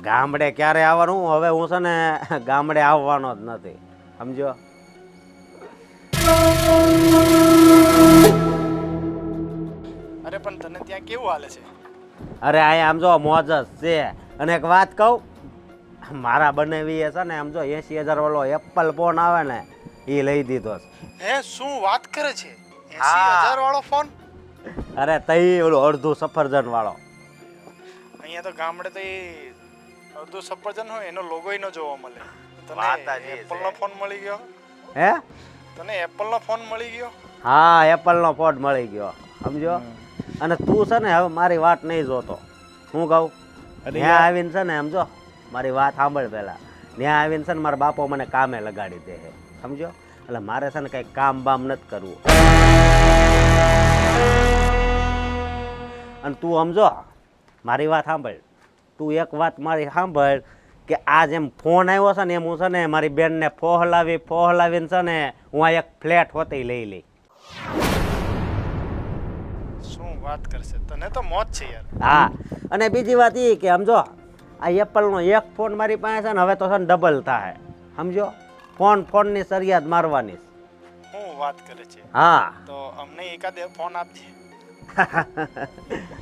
ગામડે ક્યારે આવવાનું? હવે હું છે ને ગામડે આવવાનો જ નથી, સમજો. અરે પણ તને ત્યાં કેવું હાલે છે? અરે અહીંયા આમ જો મોજ જ છે. અને એક વાત કહું, મારા બનેવીએ છે ને આમ જો 80,000 વાળો એપલ ફોન આવે ને એ લઈ દીધો છે. હે, શું વાત કરે છે? 80,000 વાળો ફોન? અરે તઈ ઓલો અડધું સફરજન વાળો. અહીંયા તો ગામડે તો એ અડધું સફરજન હોય એનો લોગોય ન જોવા મળે. વાત જ તને એ છે. એપલનો ફોન મળી ગયો? હે? તને એપલનો ફોન મળી ગયો? હા, એપલનો ફોન મળી ગયો, સમજો. અને તું છે ને હવે મારી વાત નહીં જોતો. હું કહું, ત્યાં આવીને છે ને સમજો, મારી વાત સાંભળ પહેલા. ત્યાં આવીને છે ને મારા બાપો મને કામે લગાડી દે છે, સમજો. એટલે મારે છે ને કંઈ કામ બામ નથી કરવું. અને તું સમજો, મારી વાત સાંભળ. તું એક વાત મારી સાંભળ કે આ જેમ ફોન આવ્યો છે ને એમ હું છે ને મારી બેનને ફોહલાવીને છે ને હું આ એક ફ્લેટ હોતી લઈ લઈ. શું વાત કરશે? તને તો મોજ છે યાર. હા, અને બીજી વાત એ કે સમજો, આ એપલનો એક ફોન મારી પાસે છે ને હવે તો છે ને ડબલ થાય, સમજો. ફોનની સરિયાદ મારવાની. શું વાત કરે છે? હા. તો અમને એકાદ ફોન આપજે.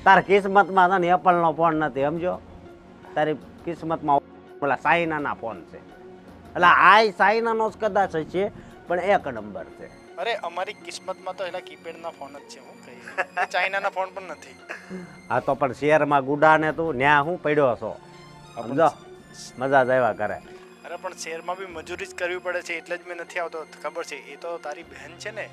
તાર કિસ્મતમાં છે ને એપલનો ફોન નથી, સમજો. તારી કિસ્મતમાં ઓલા સાઈનાના ફોન છે. એટલે આ સાઈનાનો જ કદાચ છે, પણ એક નંબર છે. અરે અમારી કિસ્મતમાં તો એના કીપેડના ફોન જ છે. હું કહી, ચાઇનાના ફોન પણ નથી. હા તો પણ શહેરમાં ગુડાને તું ન્યા હું પડ્યો છો, સમજો. મજા જ આવ્યા કરે. અરે પણ શહેરમાં બી મજૂરી જ કરવી પડે છે એટલે જ મેં નથી આવતો. ખબર છે, એ તો તારી બહેન છે ને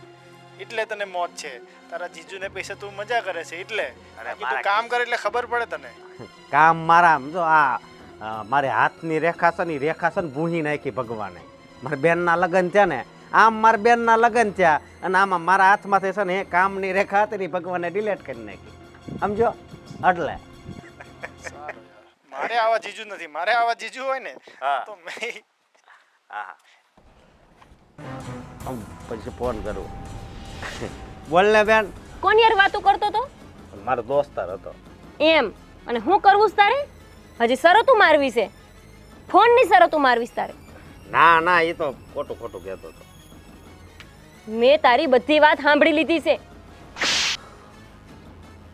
એટલે તને મોજ છે. તારા જીજુને પૈસા તું મજા કરે છે એટલે. બાકી તું કામ કરે એટલે ખબર પડે તને. કામ મારા સમજો. આ મારી હાથની રેખા છે ને એ રેખા છે ને ભૂહી નાખી ભગવાને. મારા બેનના લગ્ન થયા ને આમ મારા બેનના લગ્ન થયા અને આમાં મારા હાથમાંથી છે ને એ કામની રેખા હતી ને ભગવાને ડિલેટ કરી નાખી, સમજો. એટલે મારે આવા જીજુ નથી. મારે આવા જીજુ હોય ને તો મેં પછી ફોન કરું. બોલ ને બેન. કોણ યાર વાતો કરતો તો? મારો દોસ્તાર હતો. એમ? અને હું કરવું તારે? હજી શરતું મારવી છે? ફોનની શરતું મારવીશ તારે? ના ના, એ તો ખોટું કહેતો હતો. મેં તારી બધી વાત સાંભળી લીધી છે.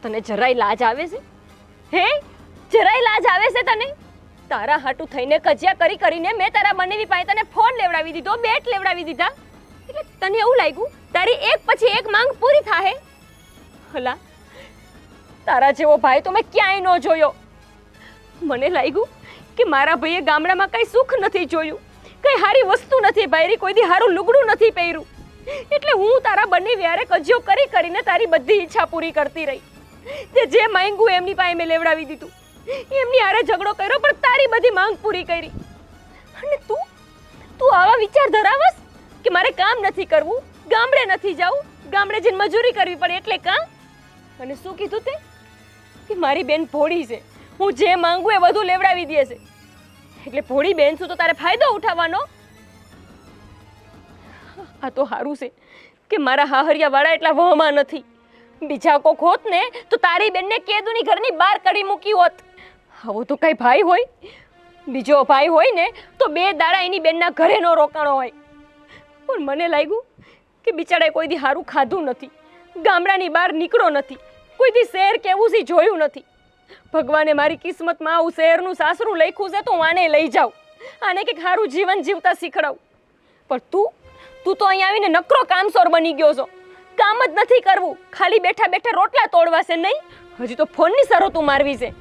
તને જરાય લાજ આવે છે? હે, જરાય લાજ આવે છે તને? તારા હાટું થઈને કજિયા કરીને મેં તારા બનેવી પાસે તને ફોન લેવડાવી દીધો, બેટ લેવડાવી દીધા. એટલે તને એવું લાગ્યું તારી એક પછી એક માંગ પૂરી થાય? હલા, તારા જેવો ભાઈ તો મેં ક્યાંય ન જોયો. મને લાગ્યું કે મારા ભાઈએ ગામડામાં કઈ સુખ નથી જોયું, કઈ સારી વસ્તુ નથી પહેરી, કોઈ દી સારું લુગડું નથી પહેર્યું. એટલે હું તારા બંને વ્યારે કજિયો કરીને તારી બધી ઈચ્છા પૂરી કરતી રહી. તે જે માંગ્યું એમની પાસે મેં લેવડાવી દીધું. એમની હારે ઝઘડો કર્યો પણ તારી બધી માંગ પૂરી કરી. અને તું આવા વિચાર ધરાવસ કે મારે કામ નથી કરવું, ગામડે નથી જવું, ગામડે જઈને મજૂરી કરવી પડે એટલે કામ? અને શું કીધું તે કે મારી બેન ભોળી છે, હું જે માંગુ એ બધું લેવડાવી દે છે. એટલે ભોળી બેન શું તો તારે ફાયદો ઉઠાવવાનો? આ તો સારું છે કે મારા હાહરિયા વાળા એટલા વહમાં નથી. બીજા કોક હોત ને તો તારી બેનને કેદુની ઘરની બહાર કાઢી મૂકી હોત. આવો તો કઈ ભાઈ હોય બીજો ભાઈ હોય ને તો 2 દાડા એની બેનના ઘરે ન રોકાણો હોય. પણ મને લાગ્યું કે બિચારાએ કોઈ દી સારું ખાધું નથી, ગામડાની બહાર નીકળો નથી, કોઈ દી શહેર કેવું છે જોયું નથી. ભગવાને મારી કિસ્મતમાં આવું શહેરનું સાસરું લખ્યું છે તો હું આને લઈ જાઉં, આને કંઈક સારું જીવન જીવતા શીખડાવું. પણ તું તો અહીંયા આવીને નકરો કામસોર બની ગયો છો. કામ જ નથી કરવું, ખાલી બેઠા બેઠા રોટલા તોડવા છે. નહીં, હજી તો ફોનની શરતું મારવી છે.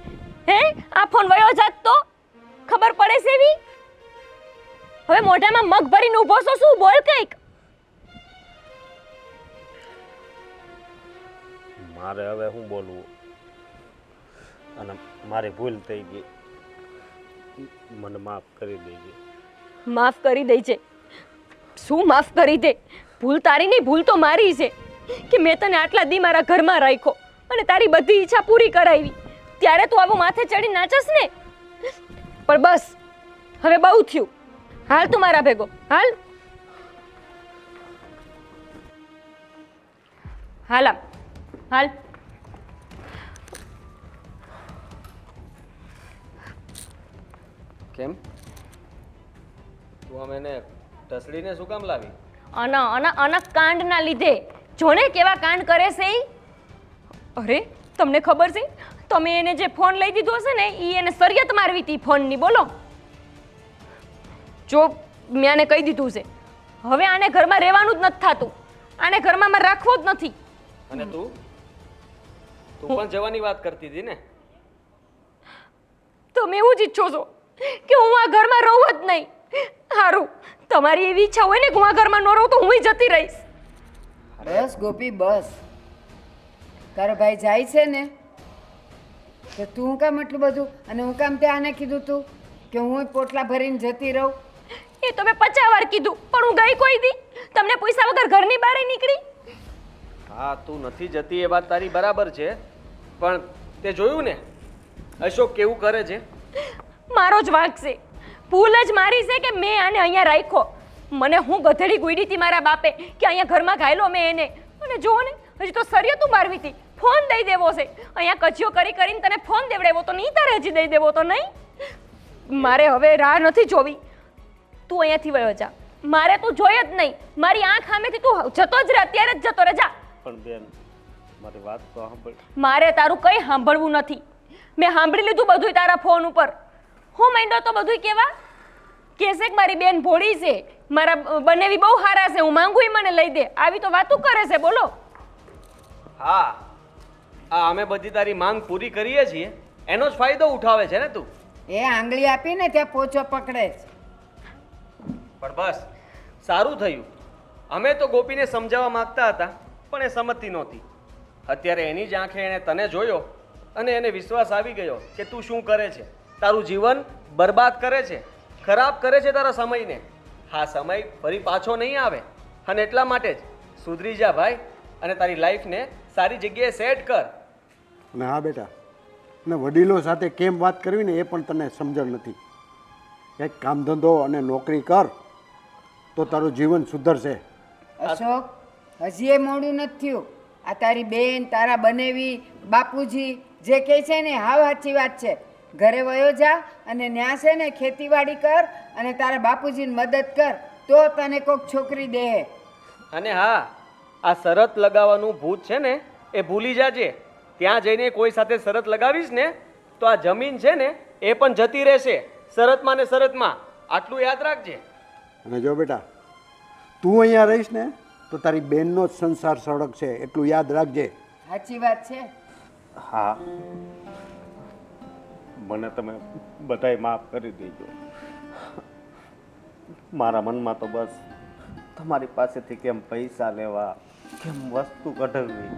હે, આ ફોન વયો જાત તો ખબર પડે છે એવી? હવે મોઢામાં મગ ભરીને ઊભો છો, શું બોલ કંઈક. મારે હવે શું બોલવું, અને મારી ભૂલ થઈ ગઈ, મને માફ કરી દેજે. માફ કરી દઈ છે? શું માફ કરી દે? ભૂલ તારી નહીં, ભૂલ તો મારી છે કે મેં તને આટલા દી મારા ઘરમાં રાખ્યો અને તારી બધી ઈચ્છા પૂરી કરાવી. ત્યારે તું આવું માથે ચડી નાચસ ને. પણ બસ હવે બહુ થયું. હાલ તું મારા ભેગો હાલ. હાલ આમ હાલ. કેમ તું આમ એને ઢસડીને શું કામ લાવી? અન કાંડના લીધે. જોને કેવા કાંડ કરે છે ઈ. અરે તમને ખબર છે, તમે એને જે ફોન લઈ દીધો હશે ને એ એને સરિયત મારવી હતી ફોનની. બોલો, જો મેં આને કહી દીધું છે, હવે આને ઘરમાં રહેવાનું જ નથી થતું, આને ઘરમાં મારે રાખવો જ નથી. અને તું પણ જવાની વાત કરતી હતી ને? તમે એવું જ ઈચ્છો છો કે હું આ ઘરમાં રહું જ નહીં? સારું, તમારી એવી ઈચ્છા હોય ને કે હું આ ઘરમાં ન રહું તો હું જતી રહીશ. બસ ગોપી બસ. તારો ભાઈ જાય છે ને તો તું કામ એટલું બધું, અને હું કામ તે આને કીધું તું કે હું પોટલા ભરીને જતી રહું? એ તો મેં 50 વાર કીધું, પણ હું ગઈ કોઈ દી? તમને પૈસા વગર ઘરની બહાર નીકળી? હા, તું નથી જતી એ વાત તારી બરાબર છે, પણ તે જોયું ને અશોક કેવું કરે છે? મારો જ વાંક છે, ભૂલ જ મારી છે કે મેં આને અહીંયા રાખ્યો. મને હું ગધેડી ગુઈડી હતી મારા બાપે કે અહીંયા ઘરમાં ઘાયલો મેં એને. અને જુઓ ને, હજી તો સરિયતું મારવી હતી, ફોન દઈ દેવો છે. અહીંયા કચિયો કરીને તને ફોન દેવડાવ્યો તો નહીં, તારે હજી દઈ દેવો તો નહીં. મારે હવે રાહ નથી જોવી, તું અહીંયાથી વયો જા. મારે તું જોઈ જ નહીં, મારી આંખ સામેથી તું જતો જ રહે, અત્યારે જ જતો રહે જા. પણ બેન, મારી વાત તો સાંભળ. મારે તારું કંઈ સાંભળવું નથી. મેં સાંભળી લીધું બધું તારા ફોન ઉપર. હું માંડ્યો તો બધું કેવા કહેશે કે મારી બેન ભોળી છે, મારા બનેવી બહુ સારા છે, હું માંગુ મને લઈ દે. આવી તો વાતું કરે છે. બોલો. હા, અમે બધી તારી માંગ પૂરી કરીએ છીએ, એનો જ ફાયદો ઉઠાવે છે ને તું. એ આંગળી આપીને ત્યાં પોચો પકડે છે. પણ બસ સારું થયું, અમે તો ગોપીને સમજાવવા માંગતા હતા પણ એ સમજતી નહોતી. અત્યારે એની જ આંખે એણે તને જોયો અને એને વિશ્વાસ આવી ગયો કે તું શું કરે છે, તારું જીવન બરબાદ કરે છે, ખરાબ કરે છે તારા સમયને. હા, સમય ફરી પાછો નહીં આવે, અને એટલા માટે જ સુધરી જા ભાઈ, અને તારી લાઈફને સારી જગ્યાએ સેટ કર. અને હા બેટા, અને વડીલો સાથે કેમ વાત કરવી ને એ પણ તને સમજણ નથી. એક કામ ધંધો અને નોકરી કર તો તારું જીવન સુધરશે. અશોક, હજી એ મોડું નથી થયું. આ તારી બેન, તારા બનેવી, બાપુજી જે કહે છે ને હાવ સાચી વાત છે. ઘરે વયો જા અને ન્યા છે ને ખેતીવાડી કર અને તારા બાપુજીની મદદ કર, તો તને કોઈક છોકરી દે. અને હા, આ શરત લગાવવાનું ભૂત છે ને એ ભૂલી જાજે. ત્યાં જઈને કોઈ સાથે શરત લગાવીશ ને તો આ જમીન છે ને એ પણ જતી રહેશે, શરતમાં ને શરતમાં. આટલું યાદ રાખજે. અને જો બેટા, તું અહીંયા રહીશ ને તો તારી બેનનો જ સંસાર સળગશે, એટલું યાદ રાખજે. સાચી વાત છે. હા, મને તમે બધાય માફ કરી દેજો. મારા મનમાં તો બસ તમારી પાસેથી કેમ પૈસા લેવા, કેમ વસ્તુ કઢાવવી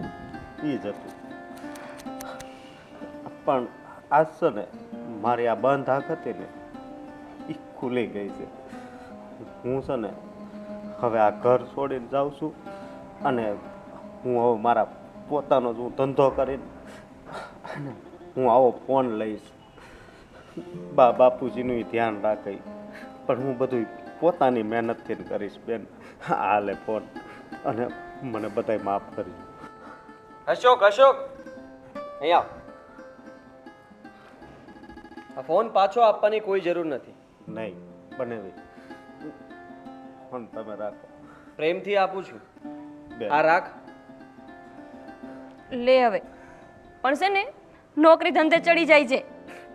એ જ હતું. પણ આજ છે ને મારી આ બંધ આંખ હતી ને એ ખુલી ગઈ છે. હું છે ને હવે આ ઘર છોડીને જાઉં છું, અને હું હવે મારા પોતાનો જ હું ધંધો કરીને હું આવો ફોન લઈશ. બાપુજીનું ધ્યાન રાખી, પણ હું બધું પોતાની મહેનતથી કરીશ બેન. હાલે ફોન, અને મને બધાય માફ કરજો. અશોક, અશોક, અહીંયા આવ. આ ફોન પાછો આપવાની કોઈ જરૂર નથી. નહીં બનેવી ફોન તમે રાખો. પ્રેમથી આપું છું. બેન. આ રાખ. લે હવે પણ છે ને નોકરી ધંધે ચડી જાય છે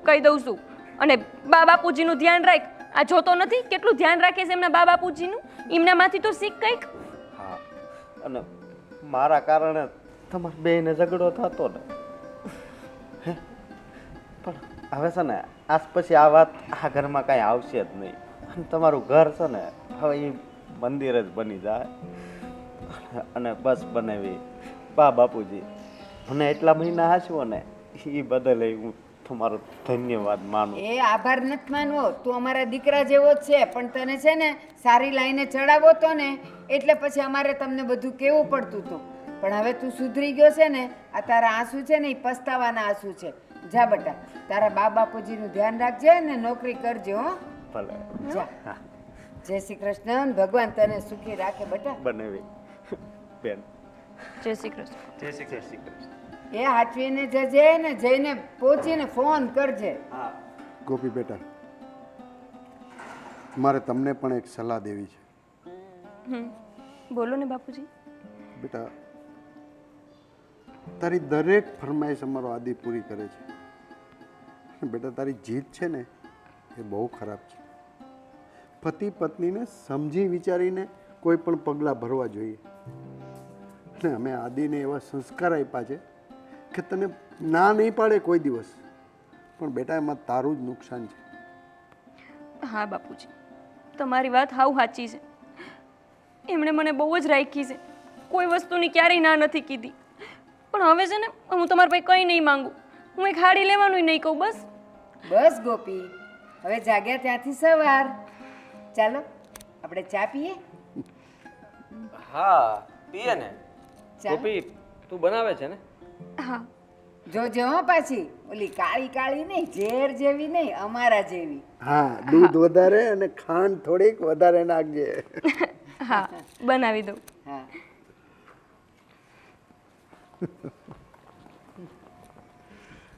કહી દઉં છું. અને બા બાપુજીનું ધ્યાન રાખ. આ જોતો નથી કેટલું ધ્યાન રાખે છે એમના બા બાપુજીનું. એમનામાંથી તો શીખ કંઈક. હા અને મારા કારણે તમારે બેયને ઝઘડો થતો ને હે? પણ હવે છે ને આજ પછી આ વાત આ ઘરમાં કાંઈ આવશે જ નહીં. અને તમારું ઘર છે ને હવે એ મંદિર જ બની જાય. અને બસ બનાવી બા બાપુજી મને એટલા મહિના હાચવો ને એ બદલે હું તમારો ધન્યવાદ માનું. એ આભાર નથી માનવો, તું અમારા દીકરા જેવો જ છે, પણ તને છે ને સારી લાઈને ચડાવો તો ને એટલે પછી અમારે તમને બધું કેવું પડતું હતું. પણ હવે તું સુધરી ગયો છે ને, આ તારા આંસુ છે ને એ પસ્તાવાના આંસુ છે. જા બેટા, તારા બા બાપુજીનું ધ્યાન રાખજે ને નોકરી કરજે હો. ભલે જા. જય શ્રી કૃષ્ણ. ભગવાન તને સુખી રાખે બેટા. બનાવી બેન. જય શ્રી કૃષ્ણ. જય શ્રી કૃષ્ણ. એ હાચવીને જજે ને જઈને પહોંચીને ફોન કરજે. ગોપી બેટા, મારે તમને પણ એક સલાહ દેવી છે. બોલો ને બાપુજી. બેટા, તારી દરેક ફરમાઈશ અમારો આદિ પૂરી કરે છે. બેટા, તારી જીદ છે ને એ બહુ ખરાબ છે. પતિ પત્નીને સમજી વિચારીને કોઈ પણ પગલાં ભરવા જોઈએ. અને અમે આદિને એવા સંસ્કાર આપ્યા છે કે તને ના નહીં પાડે કોઈ દિવસ, પણ બેટા એમાં તારું જ નુકસાન છે. હા બાપુજી, તમારી વાત હાવ સાચી છે. એમણે મને બહુ જ રાખી છે, કોઈ વસ્તુની ક્યારેય ના નથી કીધી. પણ હવે છે ને હું તમારા પાસે કંઈ નહીં માંગુ. હું એક હાડી લેવાનું નહીં કહું. બસ બસ ગોપી, હવે જાગ્યા ત્યાંથી સવાર. ચાલો આપણે ચા પીએ. હા પીએ ને. ચા ગોપી તું બનાવે છે ને? હા. જોજો હો પાછી ઓલી કાળી કાળી નહીં, ઝેર જેવી નહીં, અમારા જેવી. હા, દૂધ વધારે અને ખાંડ થોડીક વધારે નાખજે. હા બનાવી દઉં. હા.